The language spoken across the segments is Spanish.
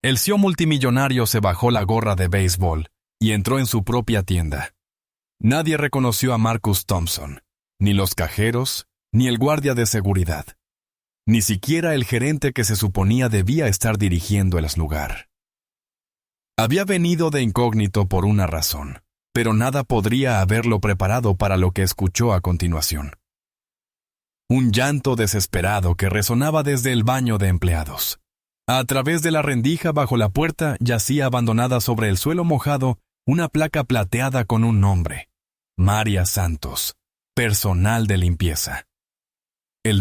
El CEO multimillonario se bajó la gorra de béisbol y entró en su propia tienda. Nadie reconoció a Marcus Thompson, ni los cajeros, ni el guardia de seguridad. Ni siquiera el gerente que se suponía debía estar dirigiendo el lugar. Había venido de incógnito por una razón, pero nada podría haberlo preparado para lo que escuchó a continuación. Un llanto desesperado que resonaba desde el baño de empleados. A través de la rendija bajo la puerta yacía abandonada sobre el suelo mojado una placa plateada con un nombre: María Santos, personal de limpieza. El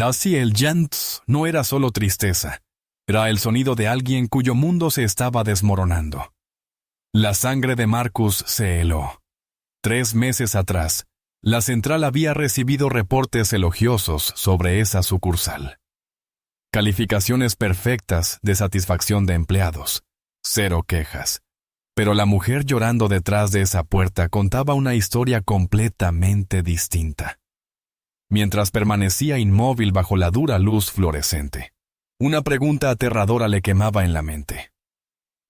llanto no era solo tristeza, era el sonido de alguien cuyo mundo se estaba desmoronando. La sangre de Marcus se heló. 3 meses atrás, la central había recibido reportes elogiosos sobre esa sucursal. Calificaciones perfectas de satisfacción de empleados. 0 quejas. Pero la mujer llorando detrás de esa puerta contaba una historia completamente distinta. Mientras permanecía inmóvil bajo la dura luz fluorescente, una pregunta aterradora le quemaba en la mente.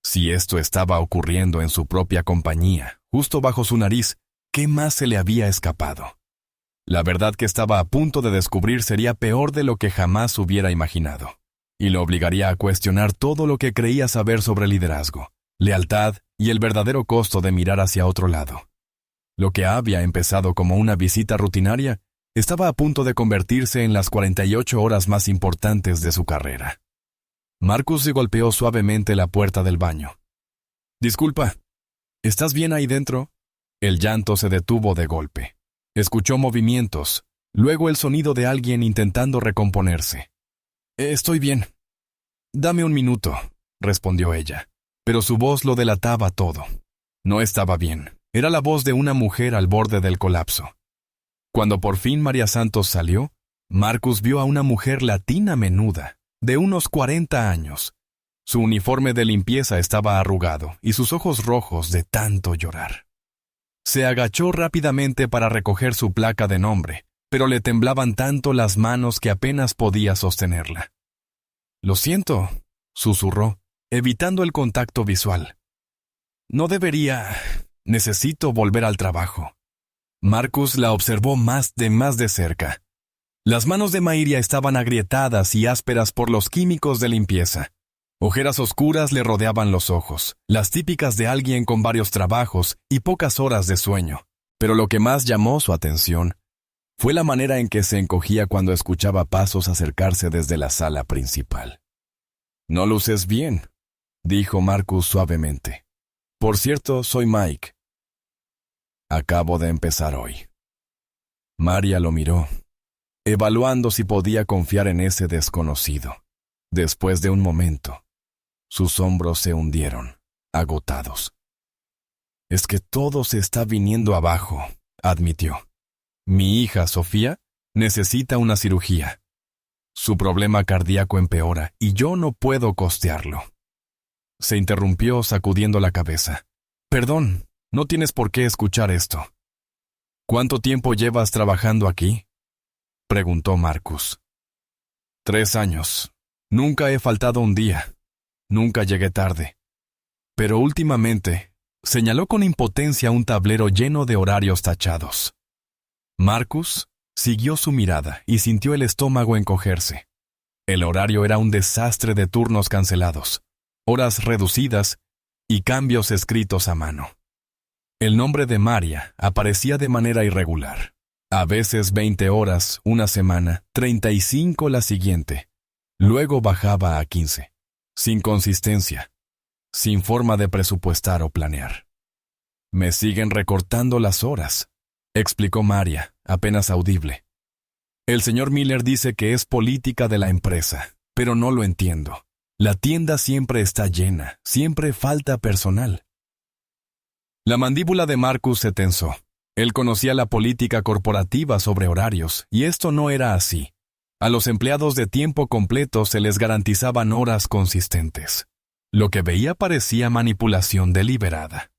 Si esto estaba ocurriendo en su propia compañía, justo bajo su nariz, ¿qué más se le había escapado? La verdad que estaba a punto de descubrir sería peor de lo que jamás hubiera imaginado, y lo obligaría a cuestionar todo lo que creía saber sobre liderazgo, lealtad y el verdadero costo de mirar hacia otro lado. Lo que había empezado como una visita rutinaria estaba a punto de convertirse en las 48 horas más importantes de su carrera. Marcus golpeó suavemente la puerta del baño. «Disculpa, ¿estás bien ahí dentro?» El llanto se detuvo de golpe. Escuchó movimientos, luego el sonido de alguien intentando recomponerse. «Estoy bien. Dame un minuto», respondió ella, pero su voz lo delataba todo. No estaba bien. Era la voz de una mujer al borde del colapso. Cuando por fin María Santos salió, Marcus vio a una mujer latina menuda, de unos 40 años. Su uniforme de limpieza estaba arrugado y sus ojos rojos de tanto llorar. Se agachó rápidamente para recoger su placa de nombre, pero le temblaban tanto las manos que apenas podía sostenerla. «Lo siento», susurró, evitando el contacto visual. «No debería. Necesito volver al trabajo». Marcus la observó más de cerca. Las manos de Mayria estaban agrietadas y ásperas por los químicos de limpieza. Ojeras oscuras le rodeaban los ojos, las típicas de alguien con varios trabajos y pocas horas de sueño. Pero lo que más llamó su atención fue la manera en que se encogía cuando escuchaba pasos acercarse desde la sala principal. «No luces bien», dijo Marcus suavemente. «Por cierto, soy Mike. Acabo de empezar hoy». María lo miró, evaluando si podía confiar en ese desconocido. Después de un momento, sus hombros se hundieron, agotados. «Es que todo se está viniendo abajo», admitió. «Mi hija, Sofía, necesita una cirugía. Su problema cardíaco empeora y yo no puedo costearlo». Se interrumpió sacudiendo la cabeza. «Perdón, no tienes por qué escuchar esto». «¿Cuánto tiempo llevas trabajando aquí?», preguntó Marcus. 3 años. Nunca he faltado un día. Nunca llegué tarde. Pero últimamente, señaló con impotencia un tablero lleno de horarios tachados. Marcus siguió su mirada y sintió el estómago encogerse. El horario era un desastre de turnos cancelados, horas reducidas y cambios escritos a mano. El nombre de María aparecía de manera irregular. A veces 20 horas una semana, 35 la siguiente. Luego bajaba a 15. Sin consistencia. Sin forma de presupuestar o planear. «Me siguen recortando las horas», explicó María, apenas audible. «El señor Miller dice que es política de la empresa, pero no lo entiendo. La tienda siempre está llena, siempre falta personal». La mandíbula de Marcus se tensó. Él conocía la política corporativa sobre horarios, y esto no era así. A los empleados de tiempo completo se les garantizaban horas consistentes. Lo que veía parecía manipulación deliberada.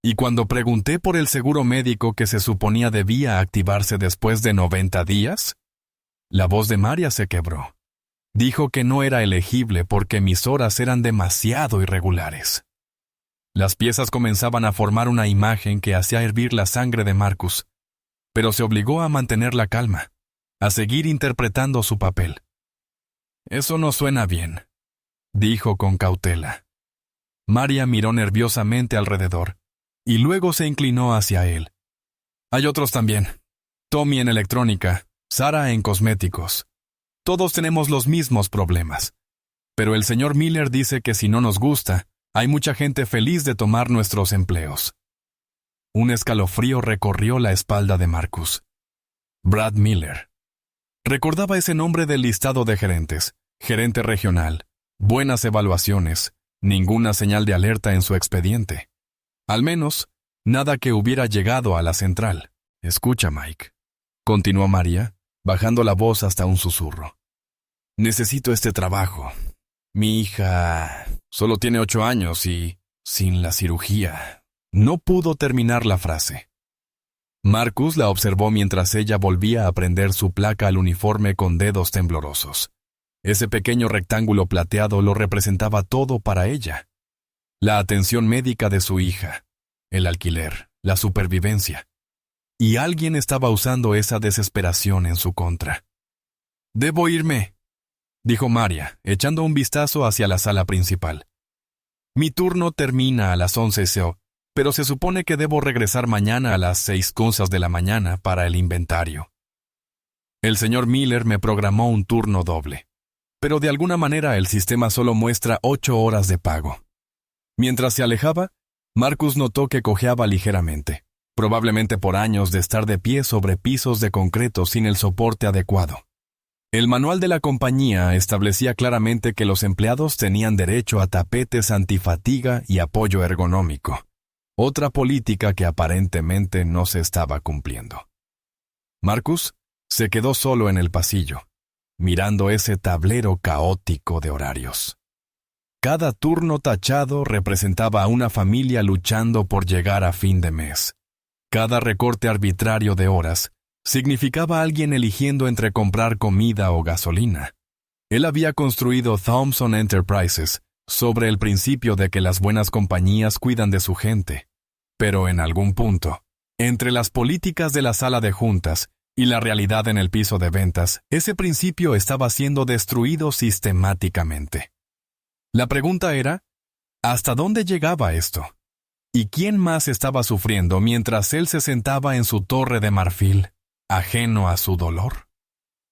Y cuando pregunté por el seguro médico que se suponía debía activarse después de 90 días, la voz de María se quebró. Dijo que no era elegible porque mis horas eran demasiado irregulares. Las piezas comenzaban a formar una imagen que hacía hervir la sangre de Marcus, pero se obligó a mantener la calma, a seguir interpretando su papel. «Eso no suena bien», dijo con cautela. Maria miró nerviosamente alrededor, y luego se inclinó hacia él. «Hay otros también. Tommy en electrónica, Sara en cosméticos. Todos tenemos los mismos problemas. Pero el señor Miller dice que si no nos gusta, hay mucha gente feliz de tomar nuestros empleos». Un escalofrío recorrió la espalda de Marcus. Brad Miller. Recordaba ese nombre del listado de gerentes, gerente regional, buenas evaluaciones, ninguna señal de alerta en su expediente. Al menos, nada que hubiera llegado a la central. «Escucha, Mike», continuó Maria, bajando la voz hasta un susurro. «Necesito este trabajo. Mi hija solo tiene 8 años y, sin la cirugía...» No pudo terminar la frase. Marcus la observó mientras ella volvía a prender su placa al uniforme con dedos temblorosos. Ese pequeño rectángulo plateado lo representaba todo para ella. La atención médica de su hija, el alquiler, la supervivencia. Y alguien estaba usando esa desesperación en su contra. «Debo irme», dijo Maria, echando un vistazo hacia la sala principal. «Mi turno termina a las 11 co, pero se supone que debo regresar mañana a las 6 cosas de la mañana para el inventario. El señor Miller me programó un turno doble, pero de alguna manera el sistema solo muestra 8 horas de pago». Mientras se alejaba, Marcus notó que cojeaba ligeramente, probablemente por años de estar de pie sobre pisos de concreto sin el soporte adecuado. El manual de la compañía establecía claramente que los empleados tenían derecho a tapetes antifatiga y apoyo ergonómico. Otra política que aparentemente no se estaba cumpliendo. Marcus se quedó solo en el pasillo, mirando ese tablero caótico de horarios. Cada turno tachado representaba a una familia luchando por llegar a fin de mes. Cada recorte arbitrario de horas significaba a alguien eligiendo entre comprar comida o gasolina. Él había construido Thomson Enterprises sobre el principio de que las buenas compañías cuidan de su gente. Pero en algún punto, entre las políticas de la sala de juntas y la realidad en el piso de ventas, ese principio estaba siendo destruido sistemáticamente. La pregunta era, ¿hasta dónde llegaba esto? ¿Y quién más estaba sufriendo mientras él se sentaba en su torre de marfil, ajeno a su dolor?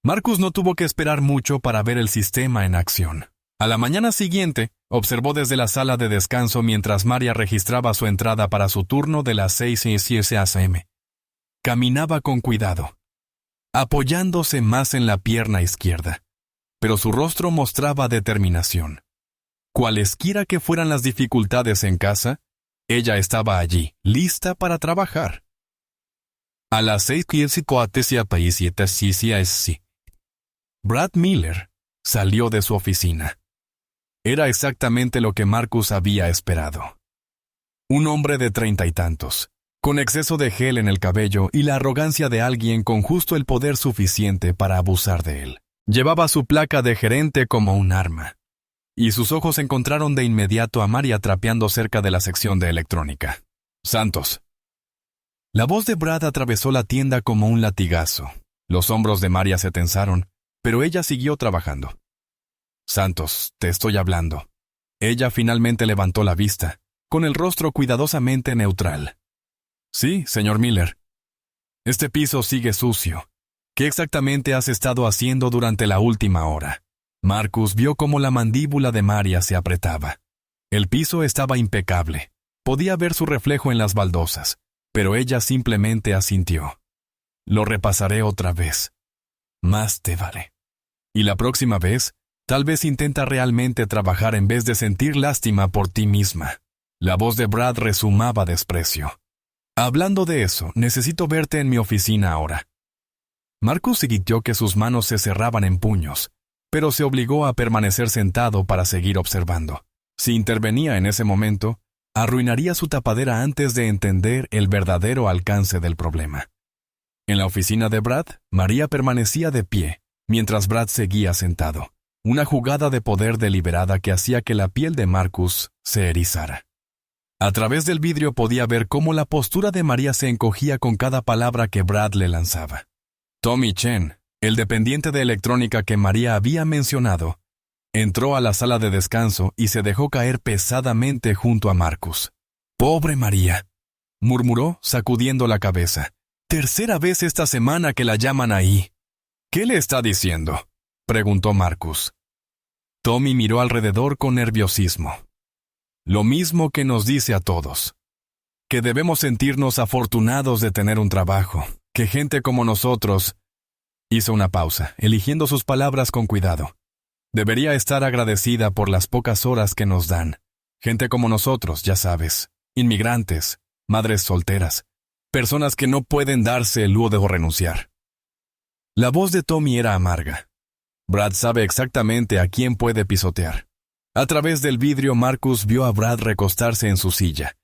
Marcus no tuvo que esperar mucho para ver el sistema en acción. A la mañana siguiente, observó desde la sala de descanso mientras Maria registraba su entrada para su turno de las 6 a.m. Caminaba con cuidado, apoyándose más en la pierna izquierda, pero su rostro mostraba determinación. Cualesquiera que fueran las dificultades en casa, ella estaba allí, lista para trabajar. A las 6:15 Brad Miller salió de su oficina. Era exactamente lo que Marcus había esperado. Un hombre de 30 y tantos, con exceso de gel en el cabello y la arrogancia de alguien con justo el poder suficiente para abusar de él. Llevaba su placa de gerente como un arma, y sus ojos encontraron de inmediato a Maria trapeando cerca de la sección de electrónica. «Santos». La voz de Brad atravesó la tienda como un latigazo. Los hombros de Maria se tensaron, pero ella siguió trabajando. «Santos, te estoy hablando». Ella finalmente levantó la vista, con el rostro cuidadosamente neutral. «Sí, señor Miller. Este piso sigue sucio. ¿Qué exactamente has estado haciendo durante la última hora?» Marcus vio cómo la mandíbula de Maria se apretaba. El piso estaba impecable. Podía ver su reflejo en las baldosas, pero ella simplemente asintió. «Lo repasaré otra vez. Más te vale. Y la próxima vez, tal vez intenta realmente trabajar en vez de sentir lástima por ti misma». La voz de Brad resumaba desprecio. «Hablando de eso, necesito verte en mi oficina ahora». Marcus sintió que sus manos se cerraban en puños, pero se obligó a permanecer sentado para seguir observando. Si intervenía en ese momento, arruinaría su tapadera antes de entender el verdadero alcance del problema. En la oficina de Brad, Maria permanecía de pie, mientras Brad seguía sentado, una jugada de poder deliberada que hacía que la piel de Marcus se erizara. A través del vidrio podía ver cómo la postura de María se encogía con cada palabra que Brad le lanzaba. Tommy Chen, el dependiente de electrónica que María había mencionado, entró a la sala de descanso y se dejó caer pesadamente junto a Marcus. «Pobre María», murmuró, sacudiendo la cabeza. «Tercera vez esta semana que la llaman ahí». «¿Qué le está diciendo?», preguntó Marcus. Tommy miró alrededor con nerviosismo. «Lo mismo que nos dice a todos. Que debemos sentirnos afortunados de tener un trabajo, que gente como nosotros...» Hizo una pausa, eligiendo sus palabras con cuidado. «Debería estar agradecida por las pocas horas que nos dan. Gente como nosotros, ya sabes. Inmigrantes, madres solteras, personas que no pueden darse el lujo de renunciar». La voz de Tommy era amarga. Brad sabe exactamente a quién puede pisotear. A través del vidrio, Marcus vio a Brad recostarse en su silla,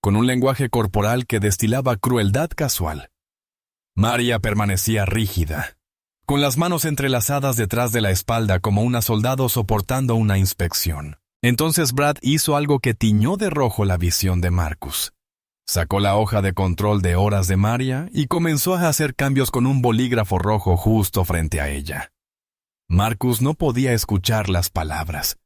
con un lenguaje corporal que destilaba crueldad casual. María permanecía rígida, con las manos entrelazadas detrás de la espalda como una soldado soportando una inspección. Entonces Brad hizo algo que tiñó de rojo la visión de Marcus. Sacó la hoja de control de horas de María y comenzó a hacer cambios con un bolígrafo rojo justo frente a ella. Marcus no podía escuchar las palabras,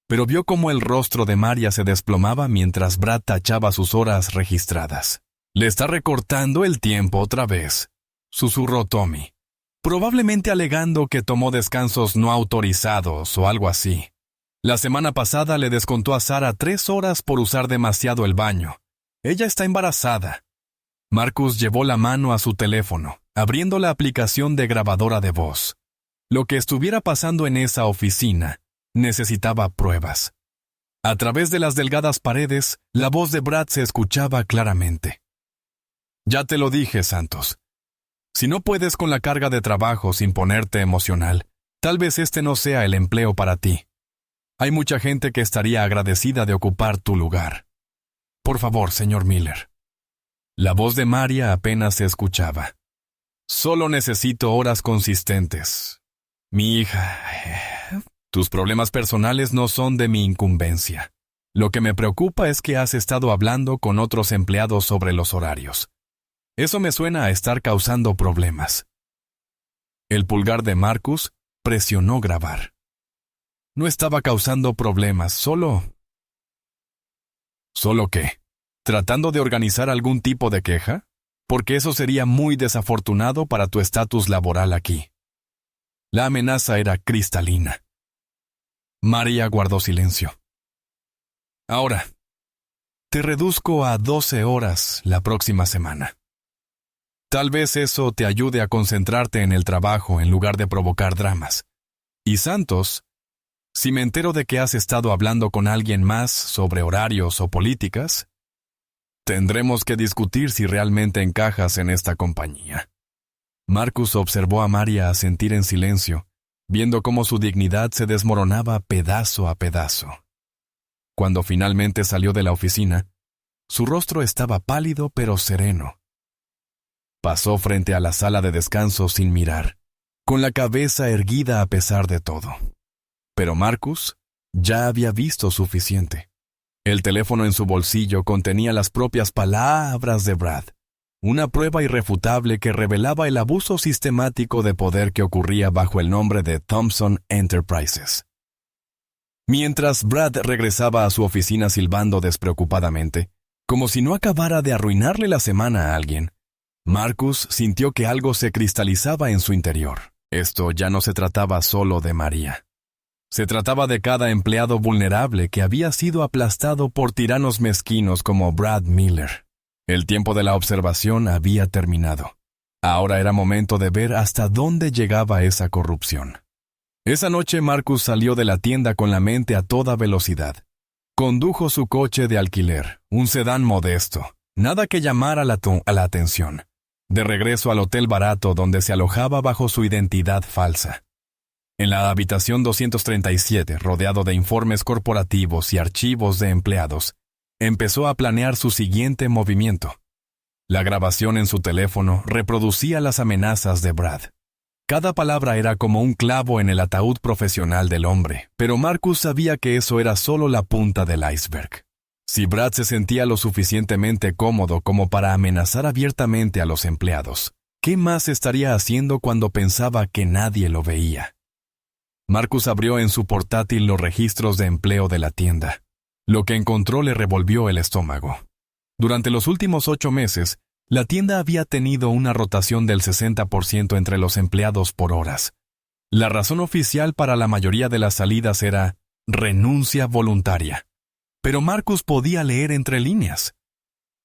pero vio cómo el rostro de María se desplomaba mientras Brad tachaba sus horas registradas. «Le está recortando el tiempo otra vez», susurró Tommy, probablemente alegando que tomó descansos no autorizados o algo así. La semana pasada le descontó a Sara 3 horas por usar demasiado el baño. Ella está embarazada. Marcus llevó la mano a su teléfono, abriendo la aplicación de grabadora de voz. Lo que estuviera pasando en esa oficina necesitaba pruebas. A través de las delgadas paredes, la voz de Brad se escuchaba claramente. «Ya te lo dije, Santos. Si no puedes con la carga de trabajo sin ponerte emocional, tal vez este no sea el empleo para ti. Hay mucha gente que estaría agradecida de ocupar tu lugar. Por favor, señor Miller». La voz de María apenas se escuchaba. «Solo necesito horas consistentes. Mi hija, tus problemas personales no son de mi incumbencia. Lo que me preocupa es que has estado hablando con otros empleados sobre los horarios. Eso me suena a estar causando problemas». El pulgar de Marcus presionó grabar. No estaba causando problemas, ¿Solo qué? ¿Tratando de organizar algún tipo de queja? Porque eso sería muy desafortunado para tu estatus laboral aquí. La amenaza era cristalina. María guardó silencio. «Ahora, te reduzco a 12 horas la próxima semana. Tal vez eso te ayude a concentrarte en el trabajo en lugar de provocar dramas. Y Santos, si me entero de que has estado hablando con alguien más sobre horarios o políticas, tendremos que discutir si realmente encajas en esta compañía». Marcus observó a María asentir en silencio, viendo cómo su dignidad se desmoronaba pedazo a pedazo. Cuando finalmente salió de la oficina, su rostro estaba pálido pero sereno. Pasó frente a la sala de descanso sin mirar, con la cabeza erguida a pesar de todo. Pero Marcus ya había visto suficiente. El teléfono en su bolsillo contenía las propias palabras de Brad, una prueba irrefutable que revelaba el abuso sistemático de poder que ocurría bajo el nombre de Thompson Enterprises. Mientras Brad regresaba a su oficina silbando despreocupadamente, como si no acabara de arruinarle la semana a alguien, Marcus sintió que algo se cristalizaba en su interior. Esto ya no se trataba solo de María. Se trataba de cada empleado vulnerable que había sido aplastado por tiranos mezquinos como Brad Miller. El tiempo de la observación había terminado. Ahora era momento de ver hasta dónde llegaba esa corrupción. Esa noche Marcus salió de la tienda con la mente a toda velocidad. Condujo su coche de alquiler, un sedán modesto, nada que llamara a la atención. De regreso al hotel barato donde se alojaba bajo su identidad falsa. En la habitación 237, rodeado de informes corporativos y archivos de empleados, empezó a planear su siguiente movimiento. La grabación en su teléfono reproducía las amenazas de Brad. Cada palabra era como un clavo en el ataúd profesional del hombre, pero Marcus sabía que eso era solo la punta del iceberg. Si Brad se sentía lo suficientemente cómodo como para amenazar abiertamente a los empleados, ¿qué más estaría haciendo cuando pensaba que nadie lo veía? Marcus abrió en su portátil los registros de empleo de la tienda. Lo que encontró le revolvió el estómago. Durante los últimos 8 meses, la tienda había tenido una rotación del 60% entre los empleados por horas. La razón oficial para la mayoría de las salidas era renuncia voluntaria. Pero Marcus podía leer entre líneas.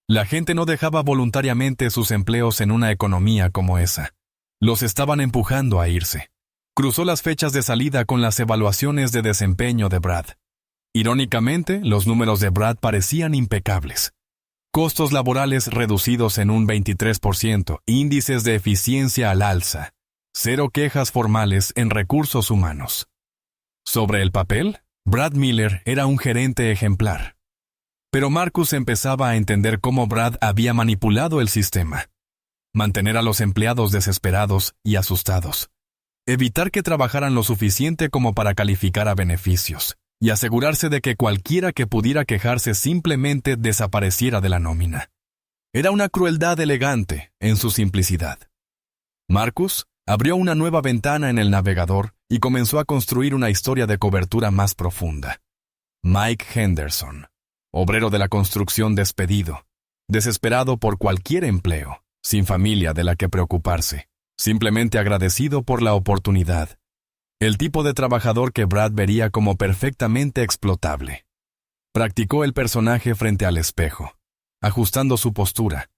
La gente no dejaba voluntariamente sus empleos en una economía como esa. Los estaban empujando a irse. Cruzó las fechas de salida con las evaluaciones de desempeño de Brad. Irónicamente, los números de Brad parecían impecables. Costos laborales reducidos en un 23%, índices de eficiencia al alza, 0 quejas formales en recursos humanos. Sobre el papel, Brad Miller era un gerente ejemplar. Pero Marcus empezaba a entender cómo Brad había manipulado el sistema. Mantener a los empleados desesperados y asustados. Evitar que trabajaran lo suficiente como para calificar a beneficios. Y asegurarse de que cualquiera que pudiera quejarse simplemente desapareciera de la nómina. Era una crueldad elegante en su simplicidad. Marcus abrió una nueva ventana en el navegador y comenzó a construir una historia de cobertura más profunda. Mike Henderson, obrero de la construcción despedido, desesperado por cualquier empleo, sin familia de la que preocuparse, simplemente agradecido por la oportunidad. El tipo de trabajador que Brad vería como perfectamente explotable. Practicó el personaje frente al espejo, ajustando su postura,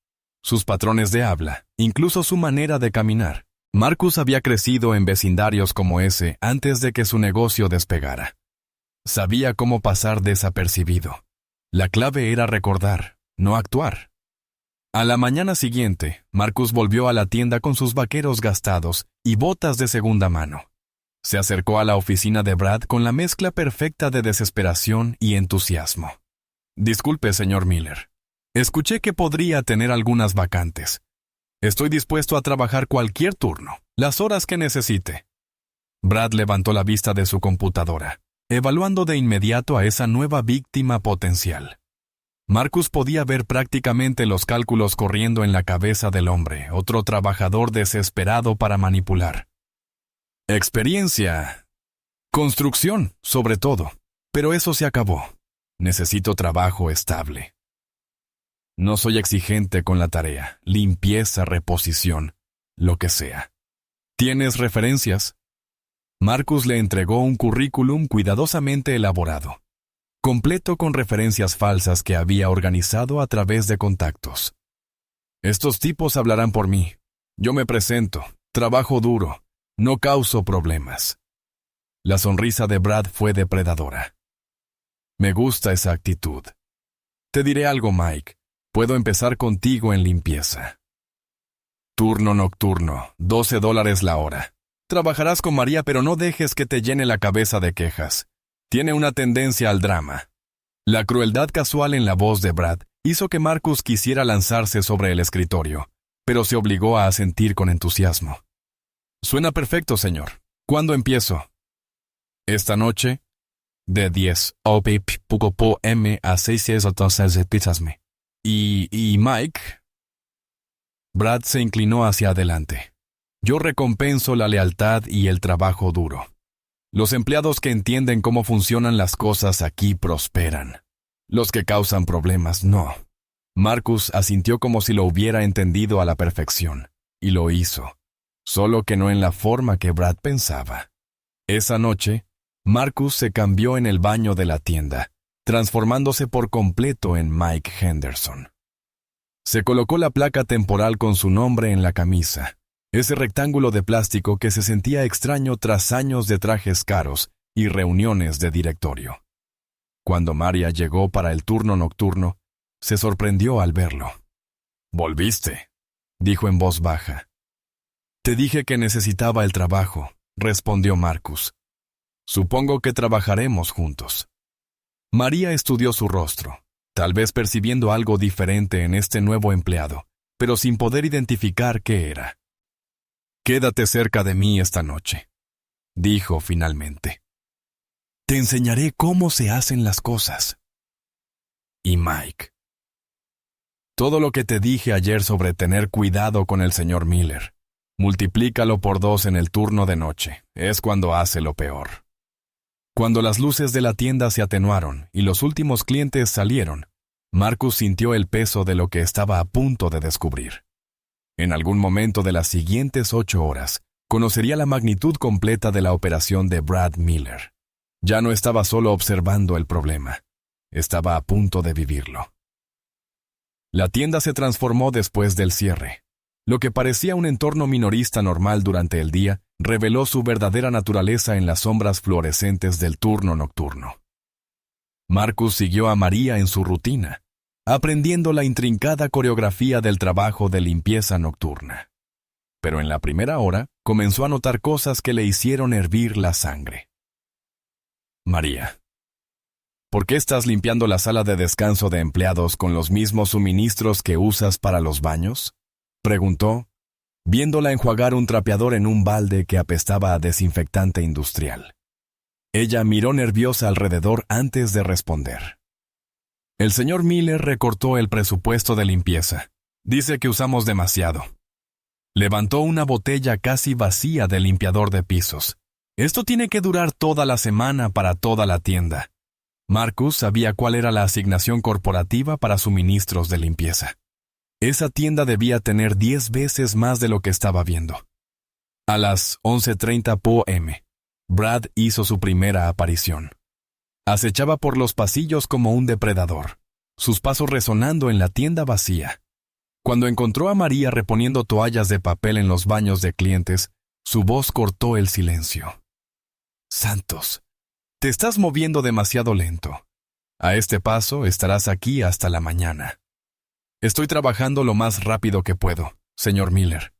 sus patrones de habla, incluso su manera de caminar. Marcus había crecido en vecindarios como ese antes de que su negocio despegara. Sabía cómo pasar desapercibido. La clave era recordar, no actuar. A la mañana siguiente, Marcus volvió a la tienda con sus vaqueros gastados y botas de segunda mano. Se acercó a la oficina de Brad con la mezcla perfecta de desesperación y entusiasmo. Disculpe, señor Miller. Escuché que podría tener algunas vacantes. Estoy dispuesto a trabajar cualquier turno, las horas que necesite. Brad levantó la vista de su computadora, evaluando de inmediato a esa nueva víctima potencial. Marcus podía ver prácticamente los cálculos corriendo en la cabeza del hombre, otro trabajador desesperado para manipular. Experiencia. Construcción, sobre todo. Pero eso se acabó. Necesito trabajo estable. No soy exigente con la tarea, limpieza, reposición, lo que sea. ¿Tienes referencias? Marcus le entregó un currículum cuidadosamente elaborado, completo con referencias falsas que había organizado a través de contactos. Estos tipos hablarán por mí. Yo me presento, trabajo duro. No causo problemas. La sonrisa de Brad fue depredadora. Me gusta esa actitud. Te diré algo, Mike. Puedo empezar contigo en limpieza. Turno nocturno, $12 la hora. Trabajarás con María, pero no dejes que te llene la cabeza de quejas. Tiene una tendencia al drama. La crueldad casual en la voz de Brad hizo que Marcus quisiera lanzarse sobre el escritorio, pero se obligó a asentir con entusiasmo. Suena perfecto, señor. ¿Cuándo empiezo? Esta noche, de 10 p.m. a 6:00 pizzasme. ¿Y Mike? Brad se inclinó hacia adelante. Yo recompenso la lealtad y el trabajo duro. Los empleados que entienden cómo funcionan las cosas aquí prosperan. Los que causan problemas, no. Marcus asintió como si lo hubiera entendido a la perfección, y lo hizo. Solo que no en la forma que Brad pensaba. Esa noche, Marcus se cambió en el baño de la tienda, transformándose por completo en Mike Henderson. Se colocó la placa temporal con su nombre en la camisa, ese rectángulo de plástico que se sentía extraño tras años de trajes caros y reuniones de directorio. Cuando María llegó para el turno nocturno, se sorprendió al verlo. «¿Volviste?», dijo en voz baja. «Te dije que necesitaba el trabajo», respondió Marcus. «Supongo que trabajaremos juntos». María estudió su rostro, tal vez percibiendo algo diferente en este nuevo empleado, pero sin poder identificar qué era. Quédate cerca de mí esta noche, dijo finalmente. Te enseñaré cómo se hacen las cosas. Y Mike. Todo lo que te dije ayer sobre tener cuidado con el señor Miller, multiplícalo por 2 en el turno de noche. Es cuando hace lo peor. Cuando las luces de la tienda se atenuaron y los últimos clientes salieron, Marcus sintió el peso de lo que estaba a punto de descubrir. En algún momento de las siguientes 8 horas, conocería la magnitud completa de la operación de Brad Miller. Ya no estaba solo observando el problema, estaba a punto de vivirlo. La tienda se transformó después del cierre. Lo que parecía un entorno minorista normal durante el día, reveló su verdadera naturaleza en las sombras fluorescentes del turno nocturno. Marcus siguió a María en su rutina, aprendiendo la intrincada coreografía del trabajo de limpieza nocturna. Pero en la primera hora, comenzó a notar cosas que le hicieron hervir la sangre. María, ¿por qué estás limpiando la sala de descanso de empleados con los mismos suministros que usas para los baños?, preguntó, viéndola enjuagar un trapeador en un balde que apestaba a desinfectante industrial. Ella miró nerviosa alrededor antes de responder. El señor Miller recortó el presupuesto de limpieza. Dice que usamos demasiado. Levantó una botella casi vacía de limpiador de pisos. Esto tiene que durar toda la semana para toda la tienda. Marcus sabía cuál era la asignación corporativa para suministros de limpieza. Esa tienda debía tener 10 veces más de lo que estaba viendo. A las 11:30 p.m., Brad hizo su primera aparición. Acechaba por los pasillos como un depredador, sus pasos resonando en la tienda vacía. Cuando encontró a María reponiendo toallas de papel en los baños de clientes, su voz cortó el silencio. «Santos, te estás moviendo demasiado lento. A este paso estarás aquí hasta la mañana». «Estoy trabajando lo más rápido que puedo, señor Miller.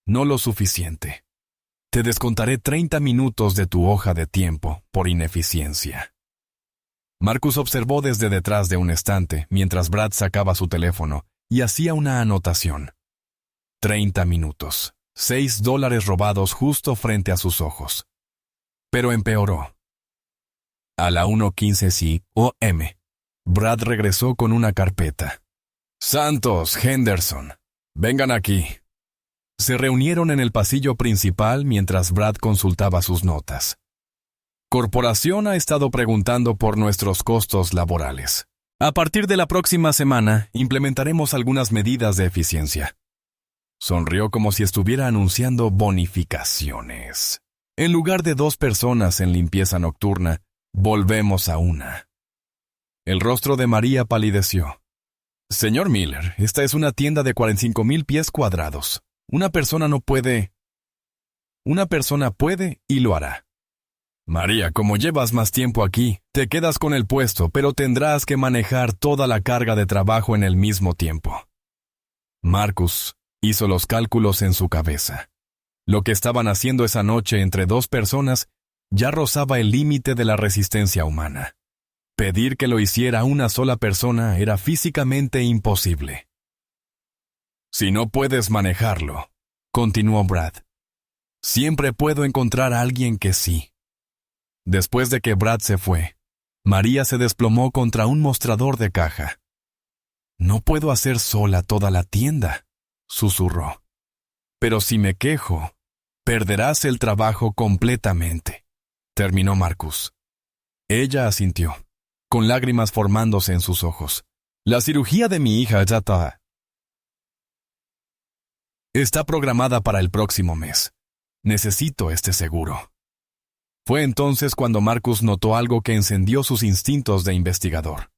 No lo suficiente. Te descontaré 30 minutos de tu hoja de tiempo por ineficiencia». Marcus observó desde detrás de un estante mientras Brad sacaba su teléfono y hacía una anotación. 30 minutos, $6 robados justo frente a sus ojos. Pero empeoró. A la 1:15 p.m., Brad regresó con una carpeta. «Santos, Henderson, vengan aquí». Se reunieron en el pasillo principal mientras Brad consultaba sus notas. «Corporación ha estado preguntando por nuestros costos laborales. A partir de la próxima semana, implementaremos algunas medidas de eficiencia». Sonrió como si estuviera anunciando bonificaciones. En lugar de 2 personas en limpieza nocturna, volvemos a 1. El rostro de María palideció. «Señor Miller, esta es una tienda de 45,000 pies cuadrados. Una persona puede y lo hará». «María, como llevas más tiempo aquí, te quedas con el puesto, pero tendrás que manejar toda la carga de trabajo en el mismo tiempo». Marcus hizo los cálculos en su cabeza. Lo que estaban haciendo esa noche entre 2 personas ya rozaba el límite de la resistencia humana. Pedir que lo hiciera una sola persona era físicamente imposible. «Si no puedes manejarlo», continuó Brad, «siempre puedo encontrar a alguien que sí». Después de que Brad se fue, María se desplomó contra un mostrador de caja. «No puedo hacer sola toda la tienda», susurró. «Pero si me quejo, perderás el trabajo completamente», terminó Marcus. Ella asintió, con lágrimas formándose en sus ojos. «La cirugía de mi hija ya está programada para el próximo mes. Necesito este seguro». Fue entonces cuando Marcus notó algo que encendió sus instintos de investigador.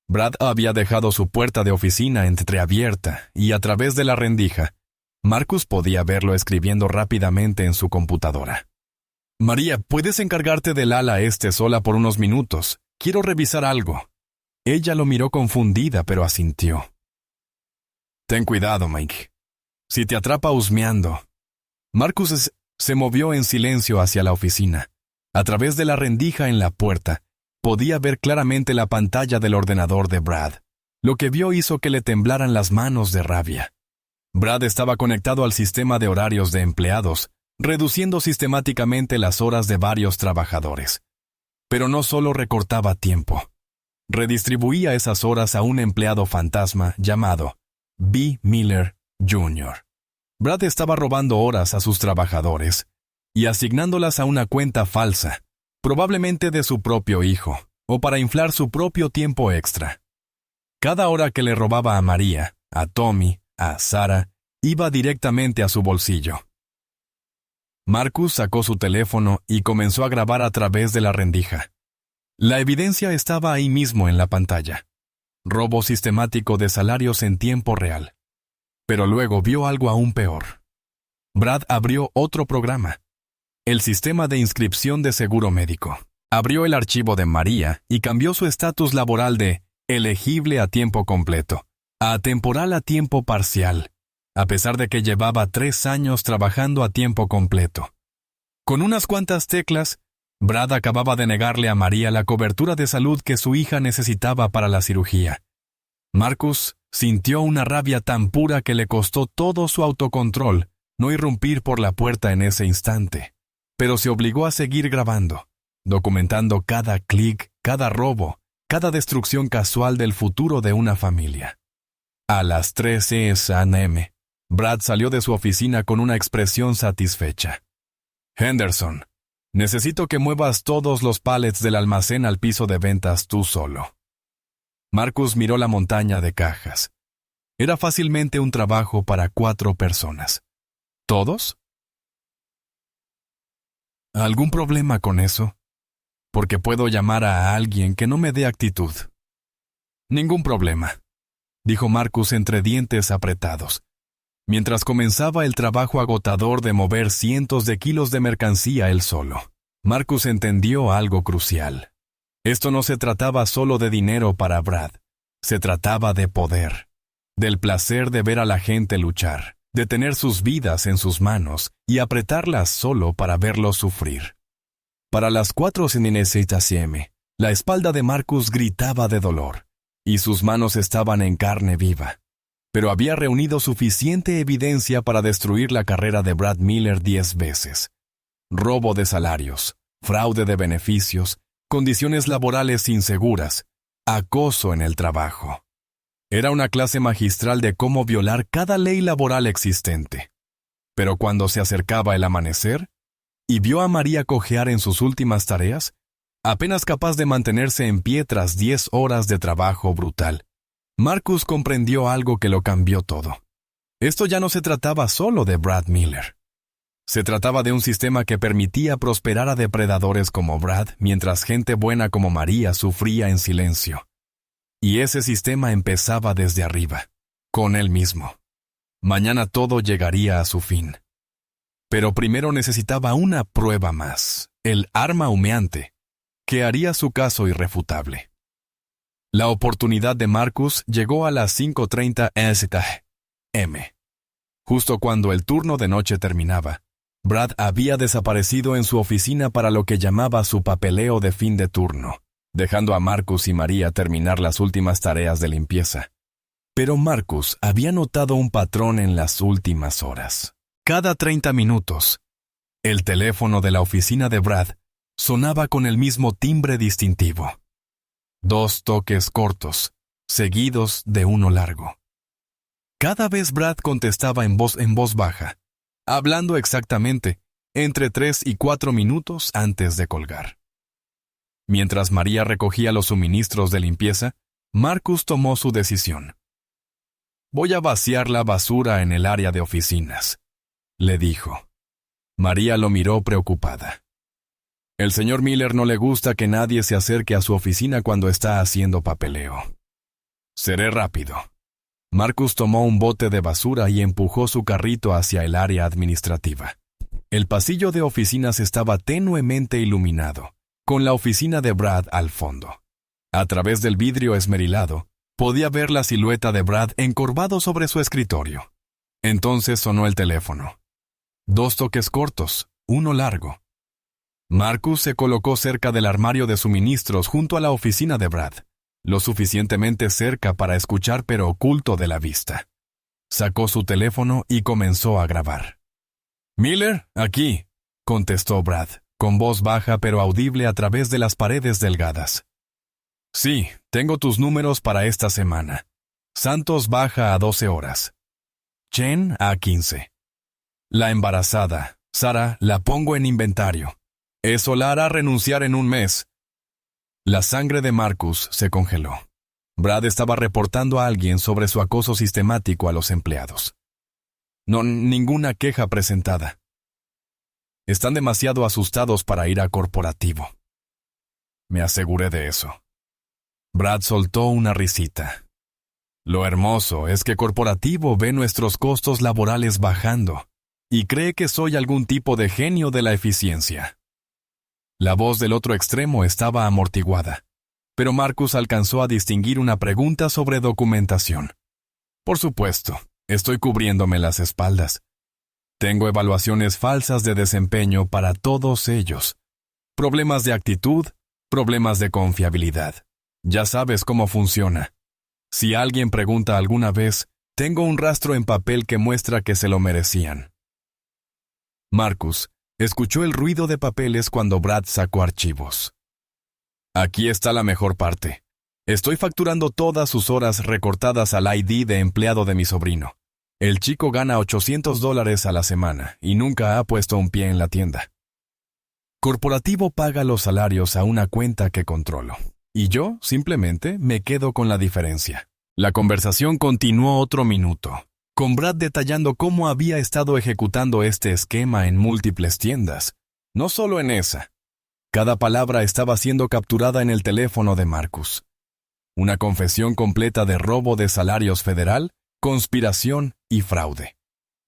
Brad había dejado su puerta de oficina entreabierta y a través de la rendija, Marcus podía verlo escribiendo rápidamente en su computadora. «María, ¿puedes encargarte del ala sola por unos minutos? Quiero revisar algo». Ella lo miró confundida, pero asintió. «Ten cuidado, Mike. Si te atrapa husmeando». Marcus se movió en silencio hacia la oficina. A través de la rendija en la puerta, podía ver claramente la pantalla del ordenador de Brad. Lo que vio hizo que le temblaran las manos de rabia. Brad estaba conectado al sistema de horarios de empleados, reduciendo sistemáticamente las horas de varios trabajadores. Pero no solo recortaba tiempo. Redistribuía esas horas a un empleado fantasma llamado B. Miller Jr. Brad estaba robando horas a sus trabajadores y asignándolas a una cuenta falsa, probablemente de su propio hijo, o para inflar su propio tiempo extra. Cada hora que le robaba a María, a Tommy, a Sarah, iba directamente a su bolsillo. Marcus sacó su teléfono y comenzó a grabar a través de la rendija. La evidencia estaba ahí mismo en la pantalla. Robo sistemático de salarios en tiempo real. Pero luego vio algo aún peor. Brad abrió otro programa. El sistema de inscripción de seguro médico. Abrió el archivo de María y cambió su estatus laboral de elegible a tiempo completo a temporal a tiempo parcial, a pesar de que llevaba 3 años trabajando a tiempo completo. Con unas cuantas teclas, Brad acababa de negarle a María la cobertura de salud que su hija necesitaba para la cirugía. Marcus sintió una rabia tan pura que le costó todo su autocontrol no irrumpir por la puerta en ese instante, pero se obligó a seguir grabando, documentando cada clic, cada robo, cada destrucción casual del futuro de una familia. A las 13 a.m., Brad salió de su oficina con una expresión satisfecha. Henderson, necesito que muevas todos los pallets del almacén al piso de ventas tú solo. Marcus miró la montaña de cajas. Era fácilmente un trabajo para 4 personas. ¿Todos? ¿Algún problema con eso? Porque puedo llamar a alguien que no me dé actitud. Ningún problema, dijo Marcus entre dientes apretados, mientras comenzaba el trabajo agotador de mover cientos de kilos de mercancía él solo. Marcus entendió algo crucial. Esto no se trataba solo de dinero para Brad. Se trataba de poder, del placer de ver a la gente luchar, de tener sus vidas en sus manos y apretarlas solo para verlos sufrir. Para las 4:16 a.m., la espalda de Marcus gritaba de dolor, y sus manos estaban en carne viva. Pero había reunido suficiente evidencia para destruir la carrera de Brad Miller 10 veces. Robo de salarios, fraude de beneficios, condiciones laborales inseguras, acoso en el trabajo. Era una clase magistral de cómo violar cada ley laboral existente. Pero cuando se acercaba el amanecer, y vio a María cojear en sus últimas tareas, apenas capaz de mantenerse en pie tras 10 horas de trabajo brutal, Marcus comprendió algo que lo cambió todo. Esto ya no se trataba solo de Brad Miller. Se trataba de un sistema que permitía prosperar a depredadores como Brad, mientras gente buena como María sufría en silencio. Y ese sistema empezaba desde arriba, con él mismo. Mañana todo llegaría a su fin. Pero primero necesitaba una prueba más, el arma humeante, que haría su caso irrefutable. La oportunidad de Marcus llegó a las 5:30 a.m. Justo cuando el turno de noche terminaba, Brad había desaparecido en su oficina para lo que llamaba su papeleo de fin de turno, dejando a Marcus y María terminar las últimas tareas de limpieza. Pero Marcus había notado un patrón en las últimas horas. Cada 30 minutos, el teléfono de la oficina de Brad sonaba con el mismo timbre distintivo. 2 toques cortos, seguidos de uno largo. Cada vez Brad contestaba en voz baja, hablando exactamente entre 3 y 4 minutos antes de colgar. Mientras María recogía los suministros de limpieza, Marcus tomó su decisión. «Voy a vaciar la basura en el área de oficinas», le dijo. María lo miró preocupada. «El señor Miller no le gusta que nadie se acerque a su oficina cuando está haciendo papeleo». «Seré rápido». Marcus tomó un bote de basura y empujó su carrito hacia el área administrativa. El pasillo de oficinas estaba tenuemente iluminado, con la oficina de Brad al fondo. A través del vidrio esmerilado, podía ver la silueta de Brad encorvado sobre su escritorio. Entonces sonó el teléfono. 2 toques cortos, uno largo. Marcus se colocó cerca del armario de suministros junto a la oficina de Brad, lo suficientemente cerca para escuchar pero oculto de la vista. Sacó su teléfono y comenzó a grabar. «Miller, aquí», contestó Brad, con voz baja pero audible a través de las paredes delgadas. «Sí, tengo tus números para esta semana. Santos baja a 12 horas. Chen a 15. La embarazada, Sara, la pongo en inventario. Eso la hará renunciar en un mes». La sangre de Marcus se congeló. Brad estaba reportando a alguien sobre su acoso sistemático a los empleados. No, ninguna queja presentada. Están demasiado asustados para ir a corporativo. Me aseguré de eso. Brad soltó una risita. Lo hermoso es que corporativo ve nuestros costos laborales bajando y cree que soy algún tipo de genio de la eficiencia. La voz del otro extremo estaba amortiguada, pero Marcus alcanzó a distinguir una pregunta sobre documentación. Por supuesto, estoy cubriéndome las espaldas. Tengo evaluaciones falsas de desempeño para todos ellos. Problemas de actitud, problemas de confiabilidad. Ya sabes cómo funciona. Si alguien pregunta alguna vez, tengo un rastro en papel que muestra que se lo merecían. Marcus escuchó el ruido de papeles cuando Brad sacó archivos. Aquí está la mejor parte. Estoy facturando todas sus horas recortadas al ID de empleado de mi sobrino. El chico gana $800 a la semana y nunca ha puesto un pie en la tienda. Corporativo paga los salarios a una cuenta que controlo, y yo simplemente me quedo con la diferencia. La conversación continuó otro minuto, con Brad detallando cómo había estado ejecutando este esquema en múltiples tiendas, no solo en esa. Cada palabra estaba siendo capturada en el teléfono de Marcus. Una confesión completa de robo de salarios federal, conspiración y fraude.